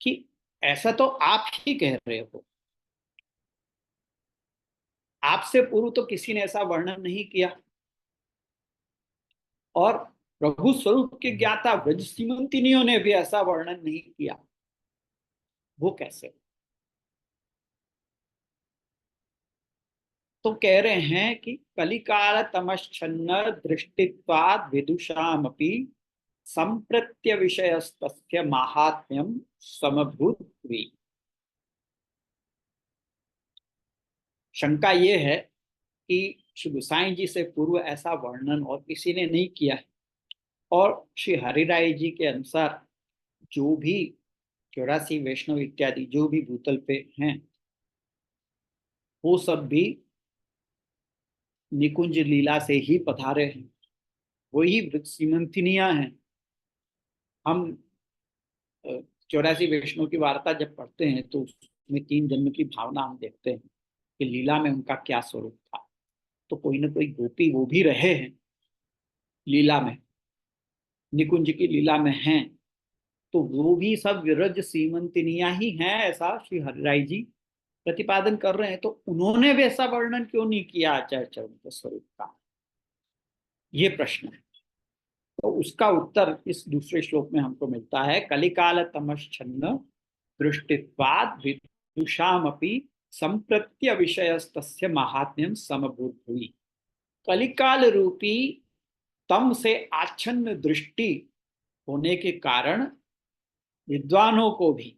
कि ऐसा तो आप ही कह रहे हो, आपसे पूर्व तो किसी ने ऐसा वर्णन नहीं किया, और प्रभु स्वरूप के ज्ञाता व्रज सीमंतिनियों ने भी ऐसा वर्णन नहीं किया, वो कैसे? तो कह रहे हैं कि कलिकाल तमश्छन्न दृष्टित्वाद विदुषामपि संप्रत्य विषयस्तस्य माहात्म्यम समभूत्वी। शंका ये है कि श्री गोसाई जी से पूर्व ऐसा वर्णन और किसी ने नहीं किया है, और श्री हरिराय जी के अनुसार जो भी 84 वैष्णव इत्यादि जो भी भूतल पे हैं, वो सब भी निकुंज लीला से ही पधारे हैं, वही सीमंतिनियां हैं। हम 84 वैष्णव की वार्ता जब पढ़ते हैं तो उसमें 3 जन्म की भावना हम देखते हैं कि लीला में उनका क्या स्वरूप था। तो कोई ना कोई गोपी वो भी रहे हैं लीला में, निकुंज की लीला में हैं, तो वो भी सब विरज सीमंतिनियां ही हैं, ऐसा श्री हरिराय जी प्रतिपादन कर रहे हैं। तो उन्होंने भी ऐसा वर्णन क्यों नहीं किया आचार्य चरण के स्वरूप का, ये प्रश्न है। तो उसका उत्तर इस दूसरे श्लोक में हमको मिलता है। कलिकाल तमश्छन्न दृष्टित्वाद विदुषामपि संप्रत्य विषयस्तस्य महात्म्यम समभूत हुई। कलिकाल रूपी तम से आच्छन्न दृष्टि होने के कारण विद्वानों को भी,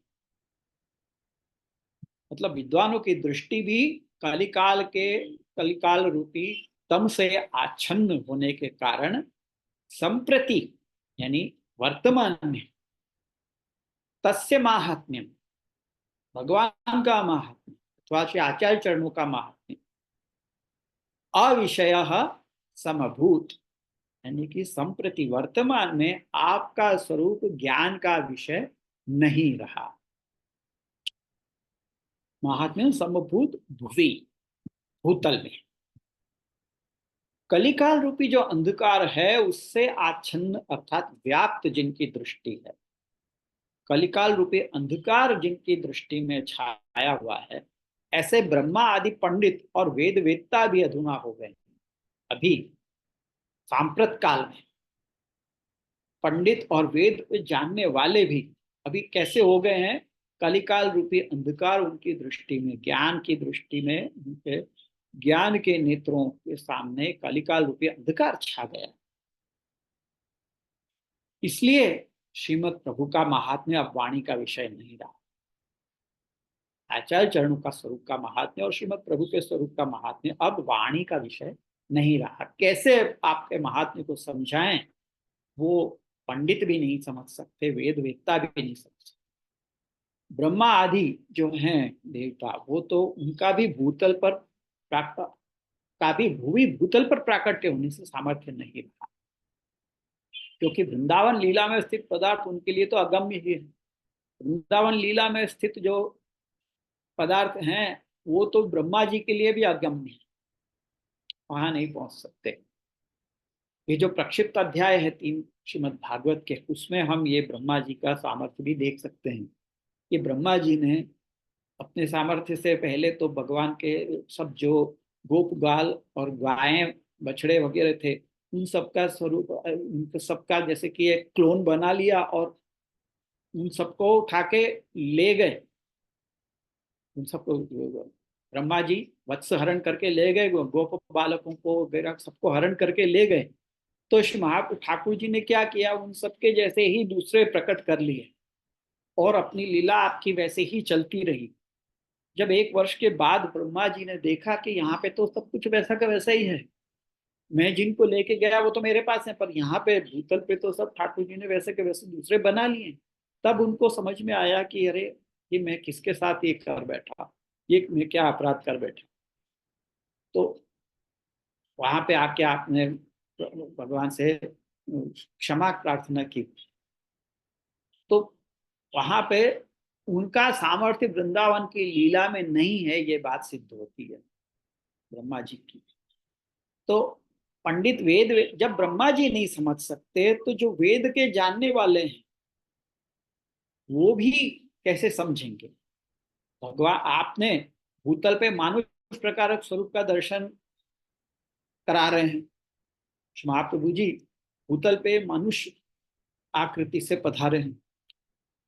मतलब विद्वानों की दृष्टि भी कलिकाल रूपी तम से आच्छन्न होने के कारण संप्रति यानी वर्तमान में तस्य महात्म्यम, भगवान का महात्म्य अथवा श्री आचार्य चरणों का महात्म्य अविषय समभूत, यानी कि संप्रति वर्तमान में आपका स्वरूप ज्ञान का विषय नहीं रहा। महात्म्य समभूत भुवि, भूतल में कलिकाल रूपी जो अंधकार है उससे आच्छन्न अर्थात व्याप्त जिनकी दृष्टि है, कलिकाल रूपी अंधकार जिनकी दृष्टि में छाया हुआ है, ऐसे ब्रह्मा आदि पंडित और वेद वेदता भी अधुना हो गए। अभी सांप्रत काल में पंडित और वेद जानने वाले भी अभी कैसे हो गए हैं, कलिकाल रूपी अंधकार उनकी दृष्टि में, ज्ञान की दृष्टि में, उनके ज्ञान के नेत्रों के सामने कलिकाल रूपी अंधकार छा गया। इसलिए श्रीमद प्रभु का महात्म्य अब वाणी का विषय नहीं रहा। आचार्य चरणों का स्वरूप का महात्म्य और श्रीमद प्रभु के स्वरूप का महात्म्य अब वाणी का विषय नहीं रहा। कैसे आपके महात्म्य को समझाएं, वो पंडित भी नहीं समझ सकते, वेद वेदता भी नहीं समझ सकते। ब्रह्मा आदि जो हैं देवता, वो तो उनका भी भूतल पर भूमि भूतल पर प्राकट्य होने से सामर्थ्य नहीं रहा, क्योंकि वृंदावन लीला में स्थित पदार्थ उनके लिए तो अगम्य ही है। वृंदावन लीला में स्थित जो पदार्थ हैं वो तो ब्रह्मा जी के लिए भी अगम्य है, वहां नहीं पहुंच सकते। ये जो प्रक्षिप्त अध्याय है 3 श्रीमद् भागवत के, उसमें हम ये ब्रह्मा जी का सामर्थ्य भी देख सकते हैं कि ब्रह्मा जी ने अपने सामर्थ्य से पहले तो भगवान के सब जो गोप गाल और गायें बछड़े वगैरह थे, उन सबका स्वरूप, उन सबका जैसे कि एक क्लोन बना लिया और उन सबको उठा के ले गए उन सबको ब्रह्मा जी वत्स हरण करके ले गए, गोप बालकों को वगैरह सबको हरण करके ले गए। तो श्री ठाकुर जी ने क्या किया, उन सबके जैसे ही दूसरे प्रकट कर लिए और अपनी लीला आपकी वैसे ही चलती रही। जब 1 वर्ष के बाद ब्रह्मा जी ने देखा कि यहाँ पे तो सब कुछ वैसा का वैसा ही है, मैं जिनको लेके गया वो तो मेरे पास है, पर यहाँ पे भूतल पे तो सब ठाकुर जी ने वैसे के वैसे दूसरे बना लिए। तब उनको समझ में आया कि अरे ये मैं किसके साथ ये कर बैठा, ये मैं क्या अपराध कर बैठा। तो वहां पे आके आपने भगवान से क्षमा प्रार्थना की। तो वहां पे उनका सामर्थ्य वृंदावन की लीला में नहीं है, ये बात सिद्ध होती है ब्रह्मा जी की। तो पंडित जब ब्रह्मा जी नहीं समझ सकते तो जो वेद के जानने वाले हैं वो भी कैसे समझेंगे। भगवान आपने भूतल पे मानुष प्रकारक स्वरूप का दर्शन करा रहे हैं, महाप्रभु जी भूतल पे मनुष्य आकृति से पधारे हैं,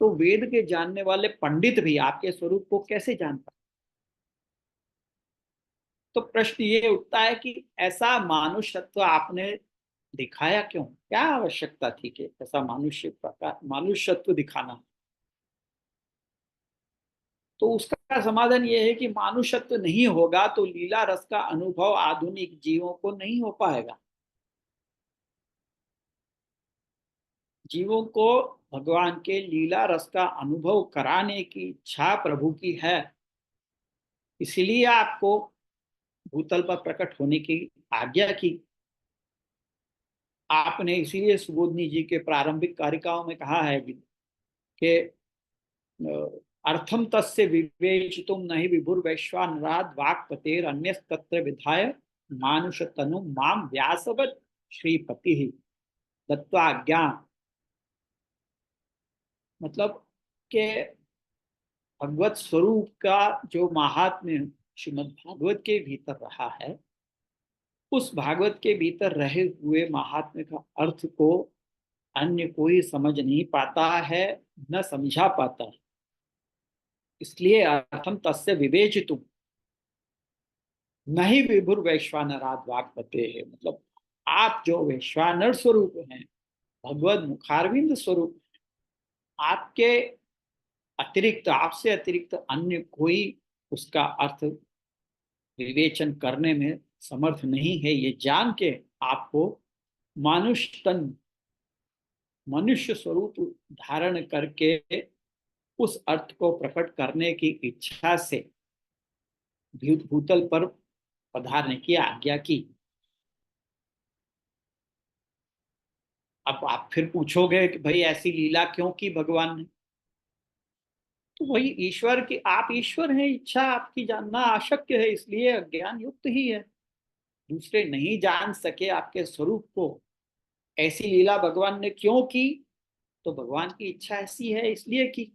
तो वेद के जानने वाले पंडित भी आपके स्वरूप को कैसे जान पाए। तो प्रश्न ये उठता है कि ऐसा मानुषत्व आपने दिखाया क्यों, क्या आवश्यकता थी कि ऐसा मानुष्यत्व दिखाना। तो उसका समाधान यह है कि मानुषत्व नहीं होगा तो लीला रस का अनुभव आधुनिक जीवों को नहीं हो पाएगा। जीवों को भगवान के लीला रस का अनुभव कराने की इच्छा प्रभु की है, इसलिए आपको भूतल पर प्रकट होने की आज्ञा की। आपने इसीलिए सुबोधनी जी के प्रारंभिक कारिकाओं में कहा है कि अर्थम तस्य विवेचितुम नहीं विभुर्वैश्वानराद वाक्पतेर अन्यस्तत्र विधाय मानुष तनु माम व्यासवत श्रीपति दत्वाज्ञा। मतलब के भगवत स्वरूप का जो महात्म्य श्रीमद् भागवत के भीतर रहा है, उस भागवत के भीतर रहे हुए महात्म्य का अर्थ को अन्य कोई समझ नहीं पाता है, न समझा पाता है। इसलिए अर्थम तस्य विवेचितुम नहीं विभुर वैश्वानराद वाक्पते है, मतलब आप जो वैश्वानर स्वरूप हैं, भगवत मुखारविंद स्वरूप, आपके अतिरिक्त, आपसे अतिरिक्त अन्य कोई उसका अर्थ विवेचन करने में समर्थ नहीं है। ये जान के आपको मानुष तन, मनुष्य स्वरूप धारण करके उस अर्थ को प्रकट करने की इच्छा से भूतल पर पधारने की आज्ञा की। अब आप फिर पूछोगे कि भाई ऐसी लीला क्यों की भगवान ने। तो वही ईश्वर की, आप ईश्वर हैं, इच्छा आपकी जानना अशक्य है, इसलिए अज्ञान युक्त ही है। दूसरे नहीं जान सके आपके स्वरूप को, ऐसी लीला भगवान ने क्यों की, तो भगवान की इच्छा ऐसी है इसलिए की।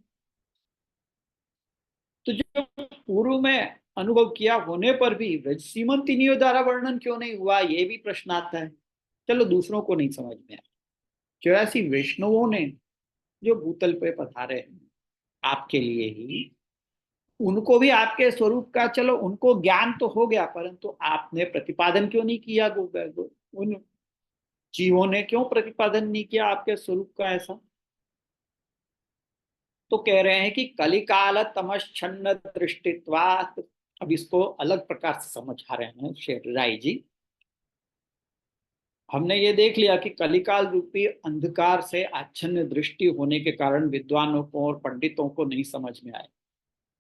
तो जो पूर्व में अनुभव किया होने पर भी श्रीमंत इन्हीं द्वारा वर्णन क्यों नहीं हुआ, ये भी प्रश्न आता है। चलो दूसरों को नहीं समझ में आया, 84 वैष्णवों ने जो भूतल पे पधारे हैं आपके लिए ही, उनको भी आपके स्वरूप का, चलो उनको ज्ञान तो हो गया, परंतु आपने प्रतिपादन क्यों नहीं किया, उन जीवों ने क्यों प्रतिपादन नहीं किया आपके स्वरूप का ऐसा। तो कह रहे हैं कि कलिकाल तमश्छन्न दृष्टित्वात्। अब इसको अलग प्रकार से समझा रहे हैं शेर राय जी। हमने ये देख लिया कि कलिकाल रूपी अंधकार से आच्छन्न दृष्टि होने के कारण विद्वानों को और पंडितों को नहीं समझ में आए,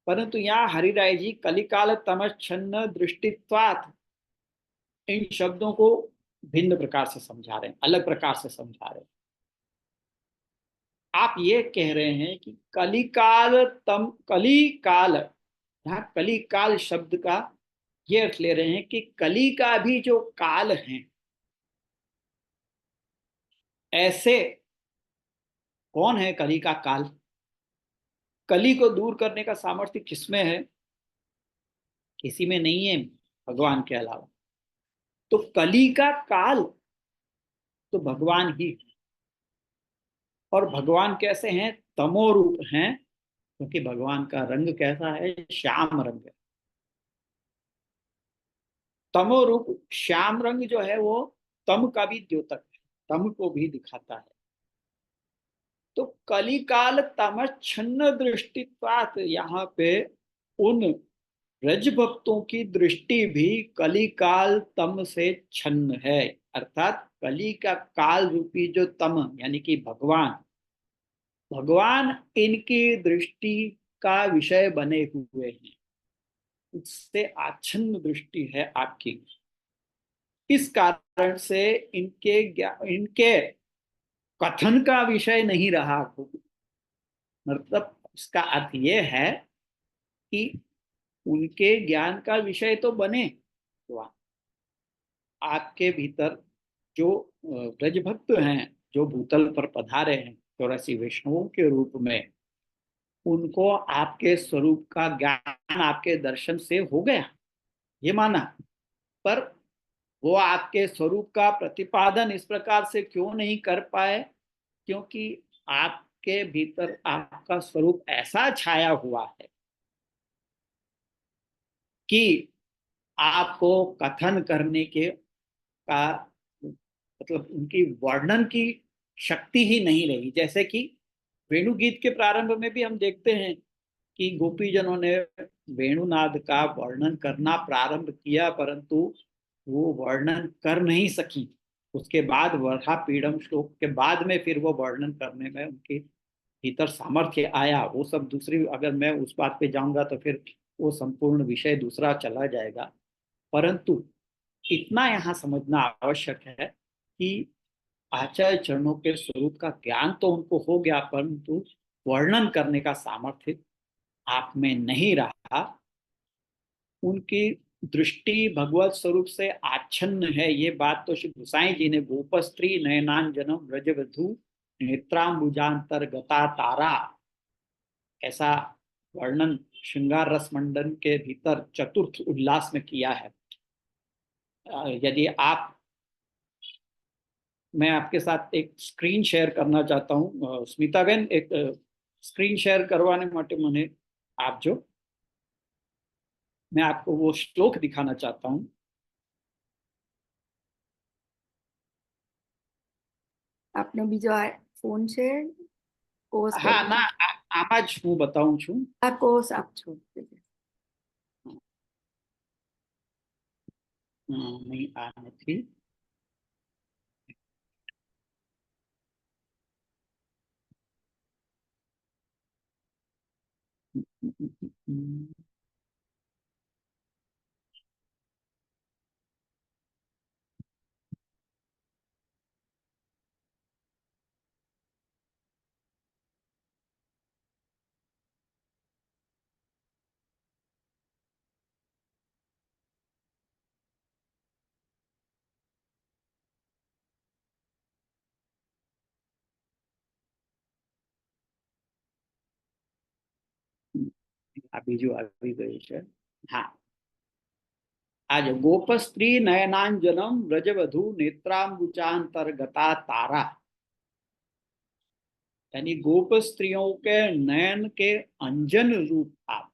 परंतु यहाँ हरिराय जी कलिकाल तमश्छन्न दृष्टित्वात् इन शब्दों को भिन्न प्रकार से समझा रहे हैं, अलग प्रकार से समझा रहे हैं। आप ये कह रहे हैं कि कलिकाल, यहाँ कलिकाल शब्द का ये अर्थ ले रहे हैं कि कली का भी जो काल है, ऐसे कौन है कली का काल, कली को दूर करने का सामर्थ्य किसमें है, किसी में नहीं है भगवान के अलावा। तो कली का काल तो भगवान ही, और भगवान कैसे हैं, तमो रूप हैं, क्योंकि भगवान का रंग कैसा है, श्याम रंग है। तमो रूप श्याम रंग जो है वो तम का भी द्योतक है, तम को भी दिखाता है। तो कलिकाल तमच्छन्न दृष्टित्वात, यहाँ पे उन ब्रज भक्तों की दृष्टि भी कलिकाल तम से छन्न है। अर्थात कली का काल रूपी जो तम यानी कि भगवान, भगवान इनकी दृष्टि का विषय बने हुए हैं, उससे आच्छन्न दृष्टि है आपकी। इस कारण से इनके कथन का विषय नहीं रहा। मतलब इसका अर्थ यह है कि उनके ज्ञान का विषय तो बने, तो आपके भीतर जो ब्रज भक्त हैं, जो भूतल पर पधारे हैं 84 वैष्णवों के रूप में, उनको आपके स्वरूप का ज्ञान आपके दर्शन से हो गया, ये माना। पर वो आपके स्वरूप का प्रतिपादन इस प्रकार से क्यों नहीं कर पाए? क्योंकि आपके भीतर आपका स्वरूप ऐसा छाया हुआ है कि आपको कथन करने के का मतलब उनकी वर्णन की शक्ति ही नहीं रही। जैसे कि वेणुगीत के प्रारंभ में भी हम देखते हैं कि गोपीजनों ने वेणुनाद का वर्णन करना प्रारंभ किया, परंतु वो वर्णन कर नहीं सकी। उसके बाद वर्षा पीड़म श्लोक के बाद में फिर वो वर्णन करने में उनके भीतर सामर्थ्य आया। वो सब दूसरी, अगर मैं उस बात पे जाऊंगा तो फिर वो संपूर्ण विषय दूसरा चला जाएगा। परंतु इतना यहाँ समझना आवश्यक है कि आचार्य चरणों के स्वरूप का ज्ञान तो उनको हो गया, परंतु वर्णन करने का सामर्थ्य आप में नहीं रहा। उनकी दृष्टि भगवत स्वरूप से आच्छन्न है। ये बात तो श्री गुसाई जी ने गोपस्त्री नयनांजनम व्रजवधु नेत्रांबुजांतर्गता तारा, ऐसा वर्णन श्रृंगार रस मंडन के भीतर चतुर्थ उल्लास में किया है। यदि आप, मैं आपके साथ एक स्क्रीन शेयर करना चाहता हूँ स्मिता बेन, एक स्क्रीन शेयर करवाने માટે મને આપજો। मैं आपको वो श्लोक दिखाना चाहता हूँ। આપનો બીજો ફોન છે? કોર્સ હા ના, આમાં જ હું બતાવું છું। આ કોર્સ આપજો। नहीं आ નથી। આ બીજું આવી ગયું છે। હા, आज गोप स्त्री नयनांजनम व्रजवधु नेत्रांबुजांतर्गता तारा, यानी गोप स्त्रियों के नयन के अंजन रूप आप।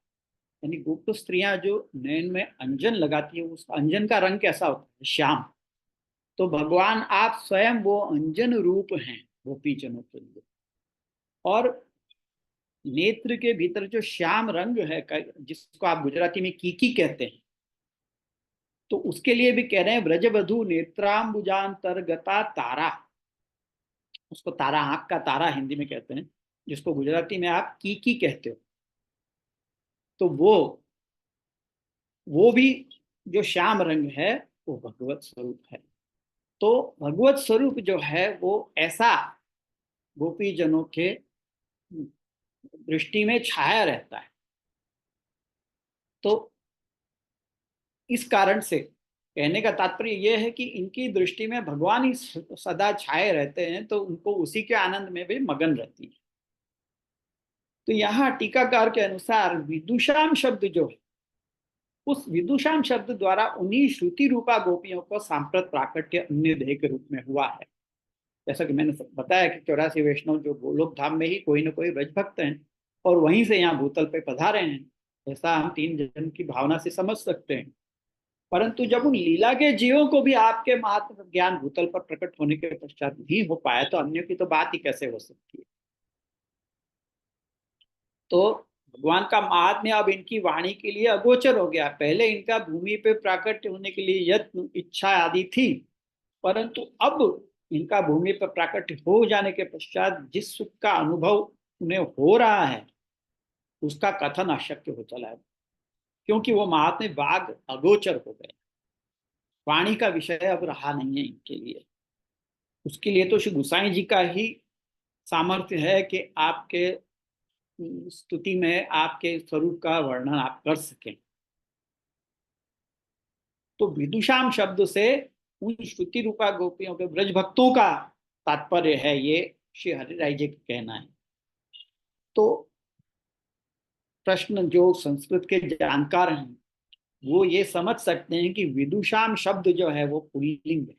यानी गोप स्त्रियां जो नयन में अंजन लगाती है, उस अंजन का रंग कैसा होता है? श्याम। तो भगवान आप स्वयं वो अंजन रूप हैं गोपीजनों के लिए। और नेत्र के भीतर जो श्याम रंग है, जिसको आप गुजराती में कीकी कहते हैं, तो उसके लिए भी कह रहे हैं व्रजवधु नेत्रांबुजांतर्गता तारा। उसको तारा, आंख का तारा हिंदी में कहते हैं, जिसको गुजराती में आप कीकी कहते हो। तो वो भी जो श्याम रंग है वो भगवत स्वरूप है। तो भगवत स्वरूप जो है वो ऐसा गोपी जनों के दृष्टि में छाया रहता है। तो इस कारण से कहने का तात्पर्य यह है कि इनकी दृष्टि में भगवान ही सदा छाए रहते हैं, तो उनको उसी के आनंद में भी मगन रहती है। तो यहाँ टीकाकार के अनुसार विदुषाम शब्द जो है, उस विदुषाम शब्द द्वारा उन्हीं श्रुति रूपा गोपियों को सांप्रत प्राकट्य अन्य देह के रूप में हुआ है। जैसा कि मैंने बताया कि 84 वैष्णव जो गोलोक धाम में ही कोई ना कोई ब्रज भक्त हैं, और वहीं से यहाँ भूतल पे पधारे हैं, ऐसा हम तीन जन्म की भावना से समझ सकते हैं। परंतु जब उन लीला के जीवों को भी आपके महात्म ज्ञान भूतल पर प्रकट होने के पश्चात नहीं हो पाया, तो अन्यों की तो बात ही कैसे हो सकती है। तो भगवान का महात्म्य अब इनकी वाणी के लिए अगोचर हो गया। पहले इनका भूमि पे प्राकट्य होने के लिए यत्न इच्छा आदि थी, परंतु अब इनका भूमि पर प्राकट्य हो जाने के पश्चात जिस सुख का अनुभव उन्हें हो रहा है, उसका कथन अशक्य हो चला है, क्योंकि वो महात्म्य वाग अगोचर हो गए। वाणी का विषय अब रहा नहीं है इनके लिए। उसके लिए तो श्री गुसाई जी का ही सामर्थ्य है कि आपके स्तुति में आपके स्वरूप का वर्णन आप कर सकें। तो विदुषाम शब्द से उन श्रुति रूपा गोपियों के ब्रज भक्तों का तात्पर्य है, ये श्री हरिराय जी का कहना है। तो प्रश्न जो संस्कृत के जानकार हैं वो ये समझ सकते हैं कि विदुषाम शब्द जो है वो पुल्लिंग है,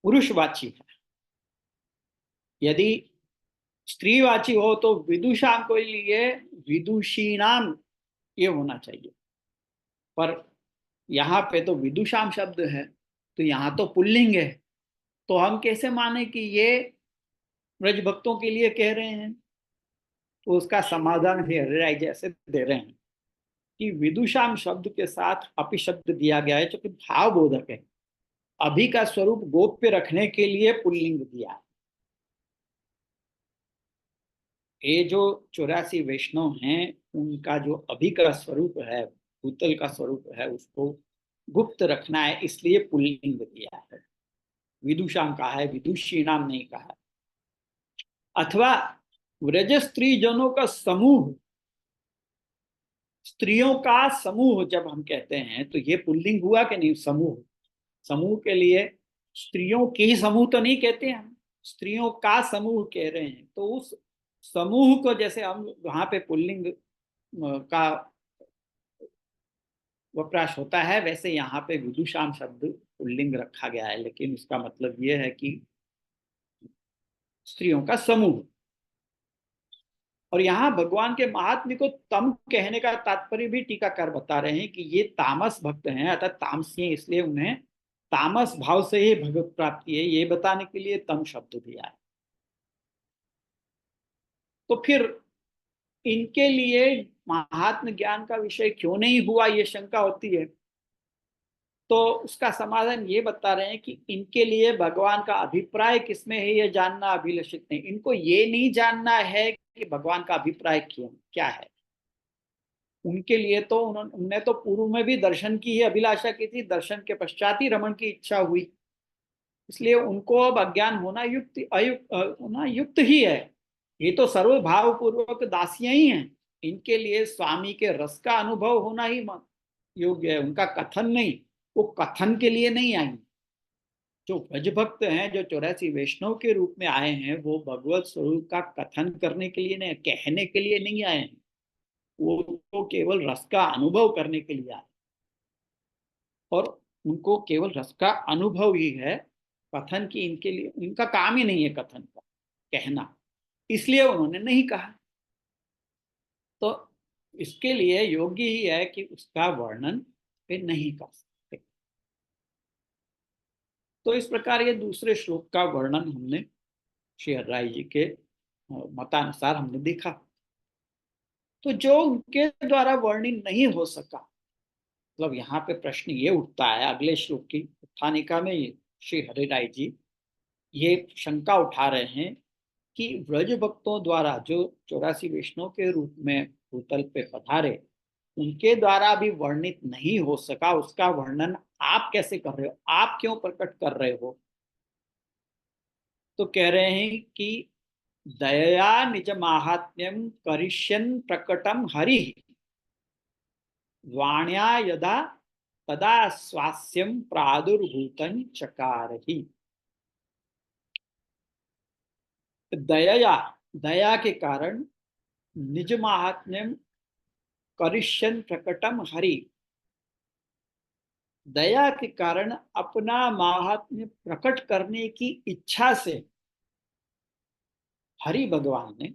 पुरुषवाची है। यदि स्त्रीवाची हो तो विदुषाम को लिए विदुषीणाम ये होना चाहिए, पर यहाँ पे तो विदुषाम शब्द है, तो यहाँ तो पुल्लिंग है। तो हम कैसे माने कि ये ब्रज भक्तों के लिए कह रहे हैं। तो उसका समाधान भी हरिराय जैसे दे रहे हैं कि विदुषाम शब्द के साथ अपि शब्द दिया गया है जो कि भाव बोधक है। अभि का स्वरूप गोप्य रखने के लिए पुल्लिंग दिया है। ये जो 84 वैष्णव हैं उनका जो अभि का स्वरूप है, भूतल का स्वरूप है, उसको गुप्त रखना है, इसलिए पुल्लिंग दिया है। विदुषाम कहा है, विदुषी नाम नहीं कहा है। अथवा व्रज स्त्री जनों का समूह, स्त्रियों का समूह जब हम कहते हैं तो ये पुल्लिंग हुआ कि नहीं। समूह, समूह के लिए स्त्रियों के ही समूह तो नहीं कहते हम, स्त्रियों का समूह कह रहे हैं। तो उस समूह को जैसे हम वहां पे पुल्लिंग का वपराश होता है, वैसे यहाँ पे विदुषाम शब्द पुल्लिंग रखा गया है, लेकिन उसका मतलब यह है कि स्त्रियों का समूह। और यहाँ भगवान के महात्म्य को तम कहने का तात्पर्य भी टीकाकार बता रहे हैं कि ये तामस भक्त हैं, अर्थात तामसी हैं, इसलिए उन्हें तामस भाव से ही भगवत प्राप्ति है, ये बताने के लिए तम शब्द दिया है। तो फिर इनके लिए महात्म ज्ञान का विषय क्यों नहीं हुआ, ये शंका होती है। तो उसका समाधान ये बता रहे हैं कि इनके लिए भगवान का अभिप्राय किसमें है ये जानना अभिलषित नहीं। इनको ये नहीं जानना है कि भगवान का अभिप्राय क्यों क्या है। उनके लिए तो उन्होंने तो पूर्व में भी दर्शन की ही अभिलाषा की थी, दर्शन के पश्चात ही रमण की इच्छा हुई, इसलिए उनको अब अज्ञान होना युक्त होना युक्त ही है। ये तो सर्वभाव पूर्वक दासियां ही हैं, इनके लिए स्वामी के रस का अनुभव होना ही योग्य है, उनका कथन नहीं। वो कथन के लिए नहीं आई। जो ब्रज भक्त हैं, जो 84 वैष्णव के रूप में आए हैं, वो भगवत स्वरूप का कथन करने के लिए नहीं, कहने के लिए नहीं आए हैं। वो तो केवल रस का अनुभव करने के लिए आए, और उनको केवल रस का अनुभव ही है। कथन की इनके लिए, इनका काम ही नहीं है कथन का कहना, इसलिए उन्होंने नहीं कहा। तो इसके लिए योग्य ही है कि उसका वर्णन वे नहीं कर सकते। तो इस प्रकार ये दूसरे श्लोक का वर्णन हमने श्री हरिराय जी के मतानुसार हमने देखा। तो जो उनके द्वारा वर्णन नहीं हो सका, मतलब यहाँ पे प्रश्न ये उठता है अगले श्लोक की उत्थानिका में, श्री हरिराय जी ये शंका उठा रहे हैं कि व्रज भक्तों द्वारा जो 84 वैष्णव के रूप में भूतल पे पधारे, उनके द्वारा भी वर्णित नहीं हो सका, उसका वर्णन आप कैसे कर रहे हो, आप क्यों प्रकट कर रहे हो। तो कह रहे हैं कि दया निज माहात्म्यम करिष्यन प्रकटम हरि वाण्या यदा तदा स्वास्यम प्रादुर्भूतन चकारहि। दया, दया के कारण निज महात्म्यम करिष्यन प्रकटम हरि, दया के कारण अपना महात्म्य प्रकट करने की इच्छा से हरि भगवान ने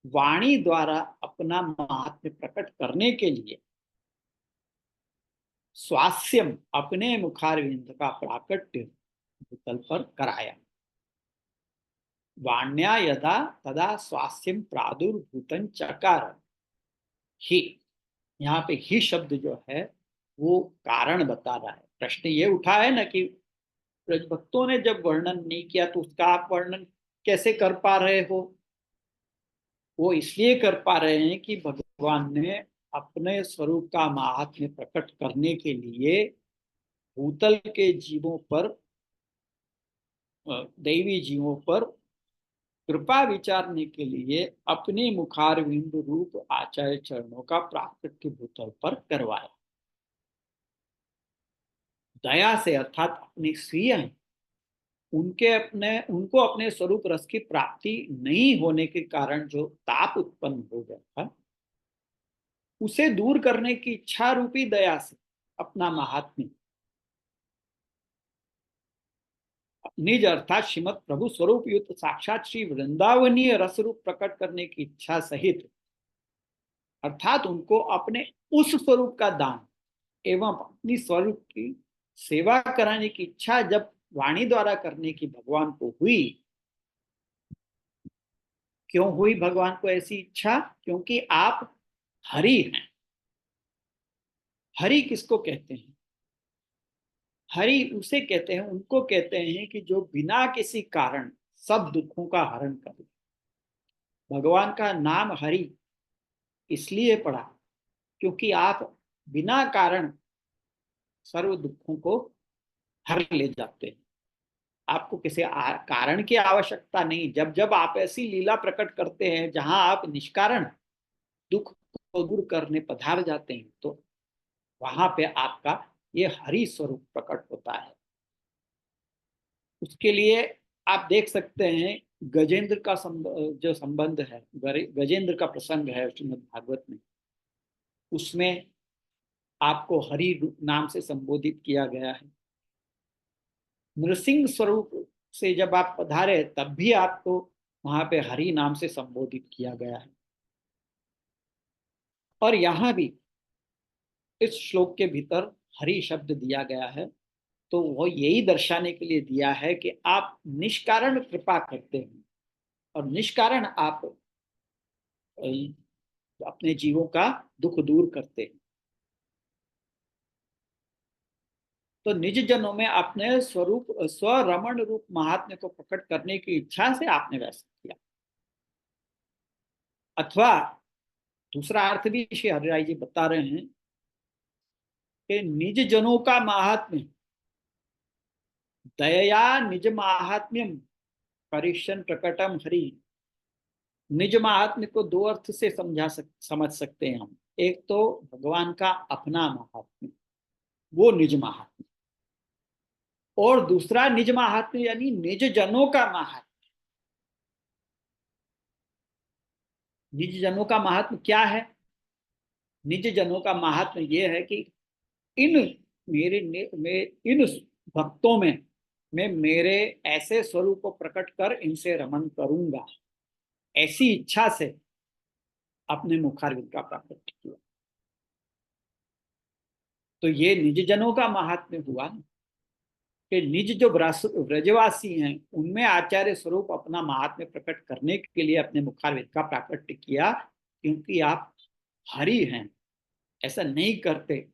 वाणी द्वारा अपना महात्म्य प्रकट करने के लिए स्वास्यम अपने मुखारविंद का प्राकट्य भूतल पर कराया। वाण्या यदा तदा स्वास्यम प्रादुर्भूतं चकार। ही, यहाँ पे ही शब्द जो है वो कारण बता रहा है। प्रश्न ये उठा है ना कि ब्रज भक्तों ने जब वर्णन नहीं किया तो उसका आप वर्णन कैसे कर पा रहे हो? वो इसलिए कर पा रहे हैं कि भगवान ने अपने स्वरूप का महात्म्य प्रकट करने के लिए भूतल के जीवों पर, दैवी जीवों पर कृपा विचारने के लिए अपने मुखारविंद रूप आचार्य चरणों का प्राकट्य भूतल पर करवाया। दया से अर्थात अपने स्वीय हैं, उनको अपने स्वरूप रस की प्राप्ति नहीं होने के कारण जो ताप उत्पन्न हो गया था उसे दूर करने की इच्छा रूपी दया से अपना महात्म्य निज अर्थात श्रीमद प्रभु स्वरूप युक्त साक्षात श्री वृंदावनीय रस रूप प्रकट करने की इच्छा सहित, अर्थात उनको अपने उस स्वरूप का दान एवं अपनी स्वरूप की सेवा कराने की इच्छा जब वाणी द्वारा करने की भगवान को हुई। क्यों हुई भगवान को ऐसी इच्छा? क्योंकि आप हरि हैं। हरि किसको कहते हैं? हरि उसे कहते हैं, उनको कहते हैं कि जो बिना किसी कारण सब दुखों का हरण करे। भगवान का नाम हरि इसलिए पड़ा क्योंकि आप बिना कारण सर्व दुखों को हर ले जाते हैं। आपको किसी कारण की आवश्यकता नहीं। जब जब आप ऐसी लीला प्रकट करते हैं जहां आप निष्कारण दुख को दूर करने पधार जाते हैं तो वहां पे आपका ये हरि स्वरूप प्रकट होता है। उसके लिए आप देख सकते हैं गजेंद्र का जो संबंध है, गजेंद्र का प्रसंग है श्रीमद् भागवत में, उसमें आपको हरि नाम से संबोधित किया गया है। नृसिंह स्वरूप से जब आप पधारे तब भी आपको वहां पे हरि नाम से संबोधित किया गया है। और यहां भी इस श्लोक के भीतर हरि शब्द दिया गया है तो वो यही दर्शाने के लिए दिया है कि आप निष्कारण कृपा करते हैं और निष्कारण आप अपने जीवों का दुख दूर करते हैं। तो निज जनों में अपने स्वरूप स्वरमण रूप महात्म्य को प्रकट करने की इच्छा से आपने वैसा किया। अथवा दूसरा अर्थ भी श्री हरिराय जी बता रहे हैं कि निज जनों का महात्म्य दया निज महात्म्यम परिशन प्रकटम हरि। निज महात्म्य को दो अर्थ से समझ सकते हैं हम। एक तो भगवान का अपना महात्म्य, वो निज महात्म्य, और दूसरा निज महात्म्य यानी निज जनों का महात्म्य। निज जनों का महात्म्य क्या है? निज जनों का महात्म्य ये है कि इन इन भक्तों में मैं मेरे ऐसे स्वरूप को प्रकट कर इनसे रमन करूंगा, ऐसी इच्छा से अपने मुखारविंद का प्राकट्य किया। तो ये निज जनों का महात्म्य हुआ कि निज जो ब्रजवासी हैं उनमें आचार्य स्वरूप अपना महात्म्य प्रकट करने के लिए अपने मुखारविंद का प्राकट्य किया, क्योंकि आप हरि हैं। ऐसा नहीं करते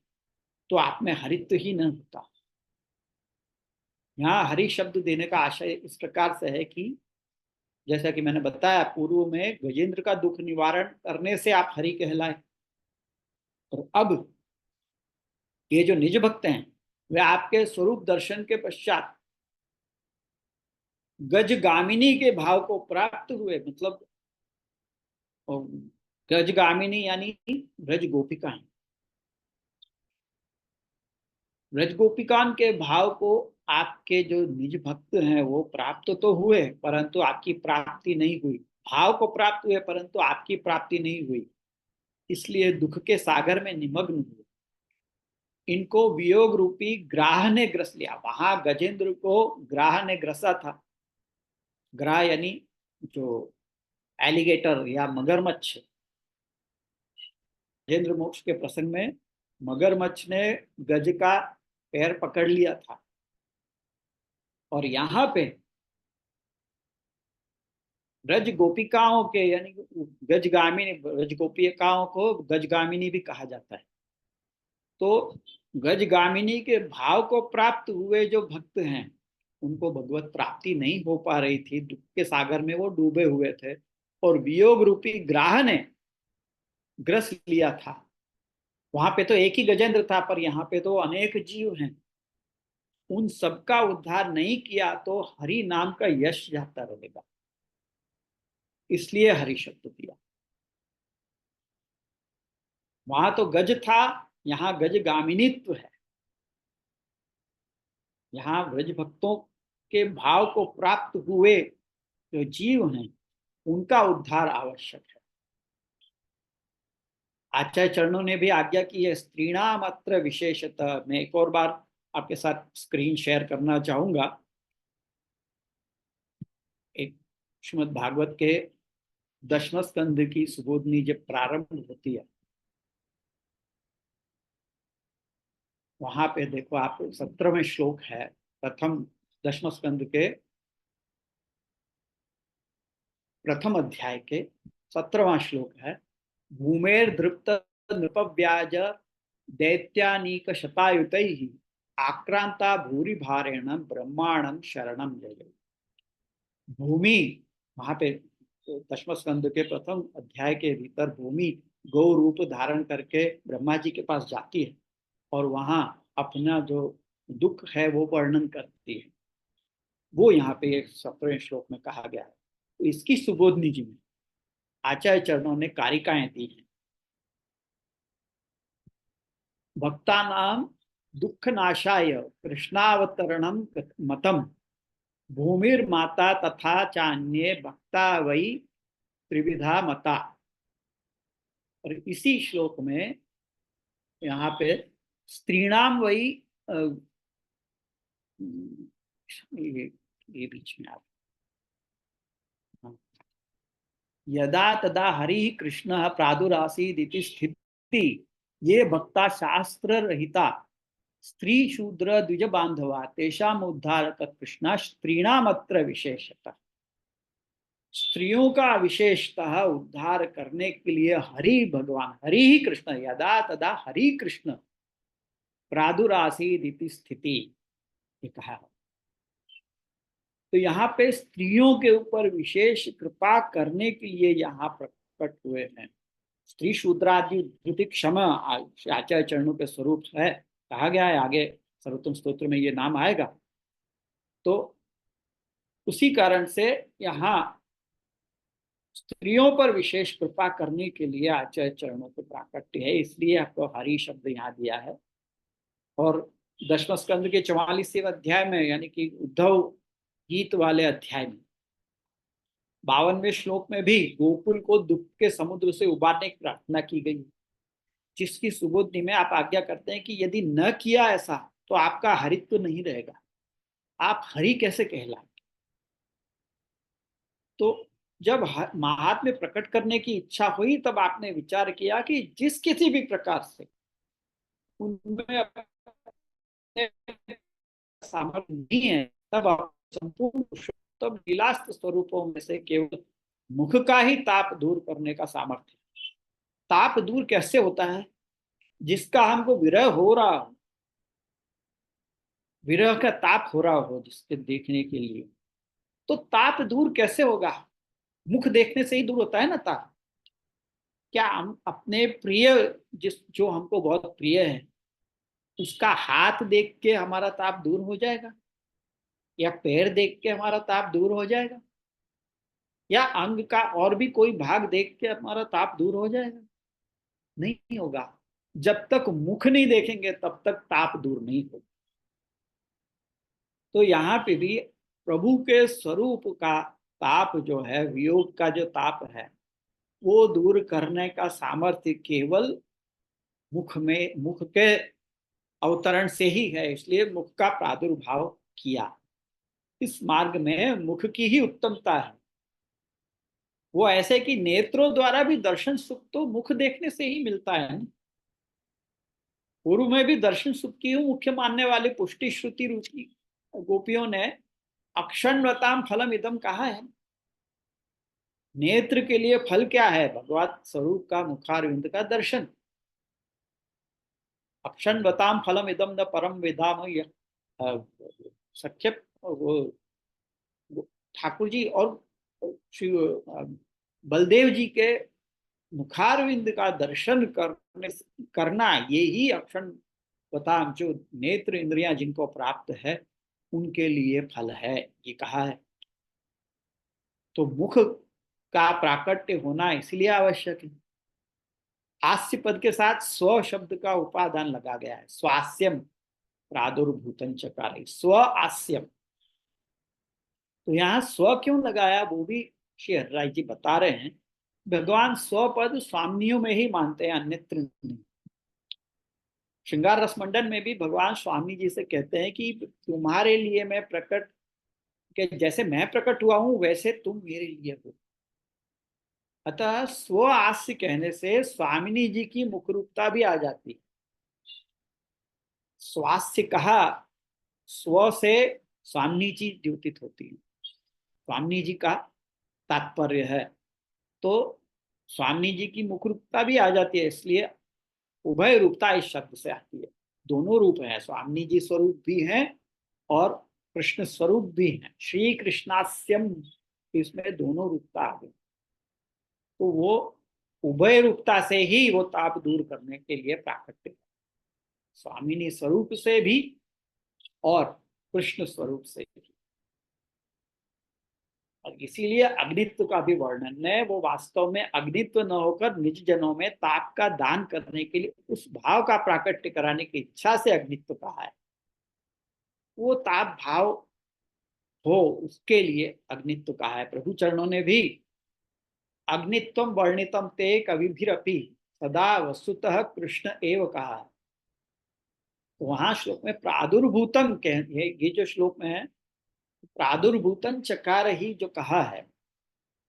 तो आप में हरित्व ही न होता। यहाँ हरि शब्द देने का आशय इस प्रकार से है कि जैसा कि मैंने बताया पूर्व में गजेंद्र का दुख निवारण करने से आप हरि कहलाए, और अब ये जो निज भक्त हैं वे आपके स्वरूप दर्शन के पश्चात गजगामिनी के भाव को प्राप्त हुए। मतलब गजगामिनी यानी ब्रज गोपिकाएं, ब्रज गोपिकान के भाव को आपके जो निज भक्त हैं वो प्राप्त तो हुए परंतु आपकी प्राप्ति नहीं हुई। भाव को प्राप्त हुए परंतु आपकी प्राप्ति नहीं हुई, इसलिए दुख के सागर में निमग्न हुए। इनको वियोग रूपी ग्राह ने ग्रस लिया। वहां गजेंद्र को ग्राह ने ग्रसा था। ग्राह यानी जो एलिगेटर या मगरमच्छ, गजेंद्र मोक्ष के प्रसंग में मगरमच्छ ने गज का पैर पकड़ लिया था, और यहाँ पे ब्रज गोपिकाओं के यानी गजगामिनी, ब्रज गोपिकाओं को गजगामिनी भी कहा जाता है। तो गजगामिनी के भाव को प्राप्त हुए जो भक्त हैं, उनको भगवत प्राप्ति नहीं हो पा रही थी, दुख के सागर में वो डूबे हुए थे, और वियोग रूपी ग्राह ने ग्रस लिया था। वहां पे तो एक ही गजेंद्र था, पर यहाँ पे तो अनेक जीव हैं। उन सबका उद्धार नहीं किया तो हरि नाम का यश जाता रहेगा, इसलिए हरि शब्द दिया। वहां तो गज था, यहाँ गजगामिनीत्व है। यहाँ ब्रज भक्तों के भाव को प्राप्त हुए जो जीव हैं, उनका उद्धार आवश्यक है। आचार्य चरणों ने भी आज्ञा की है, स्त्रीणाम अत्र विशेषतः। मैं एक और बार आपके साथ स्क्रीन शेयर करना चाहूंगा। एक श्रीमद् भागवत के 10वें स्कंध की सुबोधनी जब प्रारंभ होती है, वहां पे देखो आप 17वें श्लोक है, प्रथम 10वें स्कंद के प्रथम अध्याय के 17वां श्लोक है। भूमेर दृप्त नृपव्याज दैत्यानीक शतायुतैः आक्रांता भूरि भारेण ब्रह्मांडं शरणं जय। भूमि, वहां पे 10वें स्कंद के प्रथम अध्याय के भीतर भूमि गौ रूप धारण करके ब्रह्मा जी के पास जाती है, और वहां अपना जो दुख है वो वर्णन करती है। वो यहाँ पे 17वें श्लोक में कहा गया है। तो इसकी सुबोधनी जी में आचार्य चरणों ने कारिकाएं दी हैं। भक्तानाम दुख नाशाय कृष्णावतरणम मतम भूमिर्माता तथा चान्ये भक्ता वही त्रिविधा मता। और इसी श्लोक में यहाँ पे स्त्रीणाम वही ये बीच में आप यदा तदा हरि कृष्ण प्रादुरासीदिति स्थिति ये भक्ता शास्त्र रहिता स्त्री शूद्र द्विज बांधवा तेषाम उद्धार कृष्णा स्त्रीणाम अत्र विशेषतः। स्त्रियों का विशेषतः उद्धार करने के लिए हरि भगवान, हरि ही कृष्ण, यदा तदा हरि कृष्ण प्रादुरासीदिति स्थिति, ये कहा। तो यहाँ पे स्त्रियों के ऊपर विशेष कृपा करने के लिए यहाँ प्रकट हुए हैं। स्त्री शूद्रादि धृति क्षमा आचार्य चरणों के स्वरूप है, कहा गया है, आगे सर्वोत्तम स्तोत्र में ये नाम आएगा। तो उसी कारण से यहाँ स्त्रियों पर विशेष कृपा करने के लिए आचार्य चरणों के प्राकट्य है, इसलिए आपको हरि शब्द यहाँ दिया है। और 10वें स्कंद के 44वें अध्याय में, यानी कि उद्धव गीत वाले अध्याय में 52वें श्लोक में भी गोकुल को दुख के समुद्र से उबारने की प्रार्थना की गई, जिसकी सुबोधनी में आप आज्ञा करते हैं कि यदि न किया ऐसा तो आपका हरित्व नहीं रहेगा, आप हरि कैसे कहलाएंगे। तो जब महात्म्य प्रकट करने की इच्छा हुई, तब आपने विचार किया कि जिस किसी भी प्रकार से उनमें सामर्थ्य नहीं है, तब आप संपूर्ण पुरुषोत्तम लीलास्त स्वरूपों में से केवल मुख का ही ताप दूर करने का सामर्थ्य है। ताप दूर कैसे होता है? जिसका हमको विरह हो रहा हो, विरह का ताप हो रहा हो जिसके देखने के लिए, तो ताप दूर कैसे होगा? मुख देखने से ही दूर होता है ना ताप। क्या हम अपने प्रिय, जो हमको बहुत प्रिय है, उसका हाथ देख के हमारा ताप दूर हो जाएगा? या पैर देख के हमारा ताप दूर हो जाएगा? या अंग का और भी कोई भाग देख के हमारा ताप दूर हो जाएगा? नहीं होगा। जब तक मुख नहीं देखेंगे तब तक ताप दूर नहीं होगा। तो यहाँ पे भी प्रभु के स्वरूप का ताप जो है, वियोग का जो ताप है, वो दूर करने का सामर्थ्य केवल मुख के अवतरण से ही है, इसलिए मुख का प्रादुर्भाव किया। इस मार्ग में मुख की ही उत्तमता है। वो ऐसे कि नेत्रों द्वारा भी दर्शन सुख तो मुख देखने से ही मिलता है ना। पूर्व में भी दर्शन सुख की मुख्य मानने वाले पुष्टि श्रुति रुचि गोपियों ने अक्षण्वताम फलम इदम कहा है। नेत्र के लिए फल क्या है? भगवत स्वरूप का मुखारविंद का दर्शन। अक्षण्वताम फलम इदम न परम विधाम सख्य वो ठाकुर जी और श्री बलदेव जी के मुखारविंद का दर्शन करना, ये ही अक्षण बताम जो नेत्र इंद्रियां जिनको प्राप्त है उनके लिए फल है, ये कहा है। तो मुख का प्राकट्य होना इसलिए आवश्यक है। हास्य पद के साथ स्व शब्द का उपादान लगा गया है। स्वास्यम प्रादुर्भूतन चकार, स्व आस्यम। तो यहाँ स्व क्यों लगाया वो भी श्री हरिराय जी बता रहे हैं। भगवान स्वपद स्वामियों में ही मानते हैं, अन्यत्र नहीं। श्रृंगार रस मंडन में भी भगवान स्वामी जी से कहते हैं कि तुम्हारे लिए मैं प्रकट के जैसे मैं प्रकट हुआ हूं वैसे तुम मेरे लिए हो। अतः स्व आस्य कहने से स्वामिनी जी की मुखरूपता भी आ जाती है। स्वास्थ्य कहा, स्व से स्वामिनी जी द्योतित होती है, स्वामिनी जी का तात्पर्य है। तो स्वामिनी जी की मुखरूपता भी आ जाती है, इसलिए उभय रूपता इस शब्द से आती है। दोनों रूप हैं, स्वामिनी जी स्वरूप भी हैं और कृष्ण स्वरूप भी हैं। श्री कृष्णास्यम, इसमें दोनों रूपता आ गई। तो वो उभय रूपता से ही वो ताप दूर करने के लिए प्राकट्य, स्वामिनी स्वरूप से भी और कृष्ण स्वरूप से भी। और इसीलिए अग्नित्व का भी वर्णन है, वो वास्तव में अग्नित्व न होकर निज जनों में ताप का दान करने के लिए उस भाव का प्राकट्य कराने की इच्छा से अग्नित्व कहा है। वो ताप भाव हो उसके लिए अग्नित्व कहा है। प्रभु चरणों ने भी अग्नित्वम वर्णितम ते कविभिरपि सदा वस्तुतः कृष्ण एव कहा है। तो वहां श्लोक में प्रादुर्भूतम ये जो श्लोक में है, प्रादुर्भूतम चकार ही जो कहा है,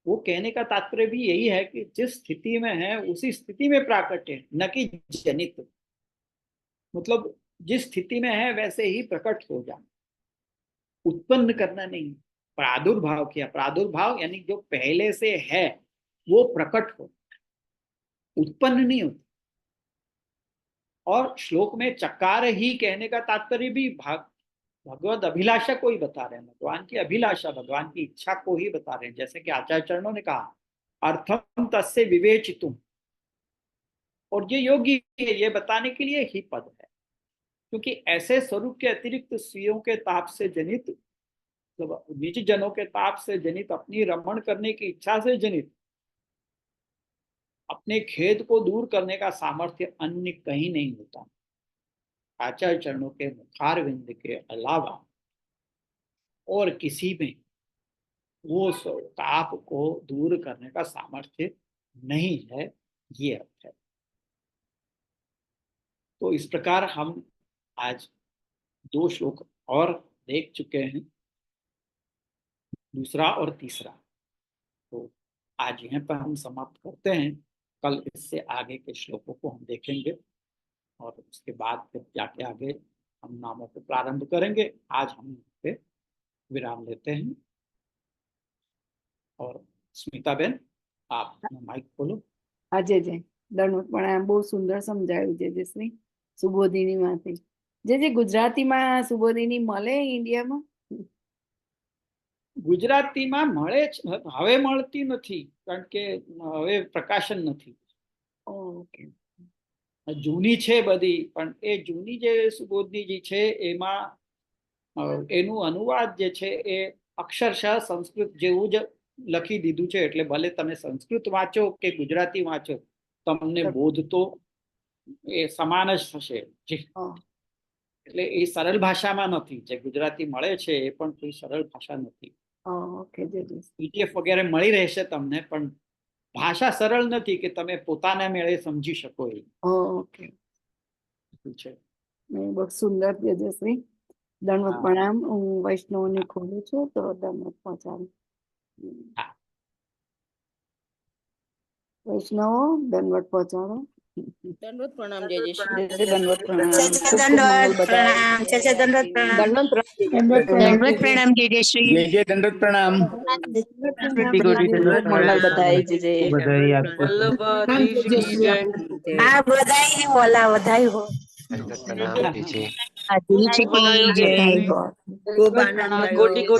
वो कहने का तात्पर्य भी यही है कि जिस स्थिति में है उसी स्थिति में प्राकट्य, न कि जनित। मतलब जिस स्थिति में है वैसे ही प्रकट हो जाना, उत्पन्न करना नहीं। प्रादुर्भाव किया, प्रादुर्भाव यानी जो पहले से है वो प्रकट हो, उत्पन्न नहीं होता। और श्लोक में चकार ही कहने का तात्पर्य भी भगवत अभिलाषा को ही बता रहे हैं, भगवान की अभिलाषा, भगवान की इच्छा को ही बता रहे हैं। जैसे कि आचार्य चरणों ने कहा, अर्थम तस्य विवेचितुम, और ये योगी है ये बताने के लिए ही पद है। क्योंकि ऐसे स्वरूप के अतिरिक्त स्त्रियों के ताप से जनित, मतलब निज जनों के ताप से जनित, अपनी रमण करने की इच्छा से जनित अपने खेद को दूर करने का सामर्थ्य अन्य कहीं नहीं होता। आचार्य चरणों के मुखारविंद के अलावा और किसी में वो ताप को दूर करने का सामर्थ्य नहीं है, ये अर्थ है। तो इस प्रकार हम आज 2 श्लोक और देख चुके हैं, दूसरा और तीसरा। तो आज यहाँ पर हम समाप्त करते हैं। कल इससे आगे के श्लोकों को हम देखेंगे और उसके बाद फिर जाके आगे हम नामों को प्रारंभ करेंगे। आज हम पे विराम लेते हैं। और स्मिता बेन, आप माइक खोलो। આજે જે દંડવત પણ આ બહુ સુંદર સમજાયું જે શ્રી સુબોધિની માંથી જે ગુજરાતીમાં સુબોધિની મળે ઇન્ડિયામાં? ગુજરાતીમાં મળે છે, હવે મળતી નથી કારણ કે હવે પ્રકાશન નથી। ઓકે, જૂની છે બધી, પણ એ જૂની જે સુબોધનીજી છે એમાં એનું અનુવાદ જે છે એ અક્ષરશઃ સંસ્કૃત જેવું જ લખી દીધું છે। એટલે ભલે તમે સંસ્કૃત વાંચો કે ગુજરાતી વાંચો, તમને બોધ તો એ સમાન જ થશે। એટલે એ સરળ ભાષામાં નથી, જે ગુજરાતી મળે છે એ પણ કોઈ સરળ ભાષા નથી। પીડીએફ વગેરે મળી રહેશે તમને, પણ ભાષા સરળ નથી કે તમે પોતાના મેળે સમજી શકો એ। ઓકે, બહુ સુંદર તેજસ્વી। દંડવત પ્રણામ। હું વૈષ્ણવને ખોલું છું, તો દંડવત પહોંચાડું। વૈષ્ણવો દંડવત પહોંચાડો. दंडवत प्रणाम जय जय श्री जय जय दंडवत प्रणाम जय जय दंडवत प्रणाम जय जय दंडवत प्रणाम दंडवत प्रणाम जय जय श्री जय जय दंडवत प्रणाम। हैप्पी गौरी दंडवत मंगल बधाई जय जय बधाई आपको। हाँ बधाई है बोला बधाई हो दिल से की जय बधाई हो खूब आनंद आयो।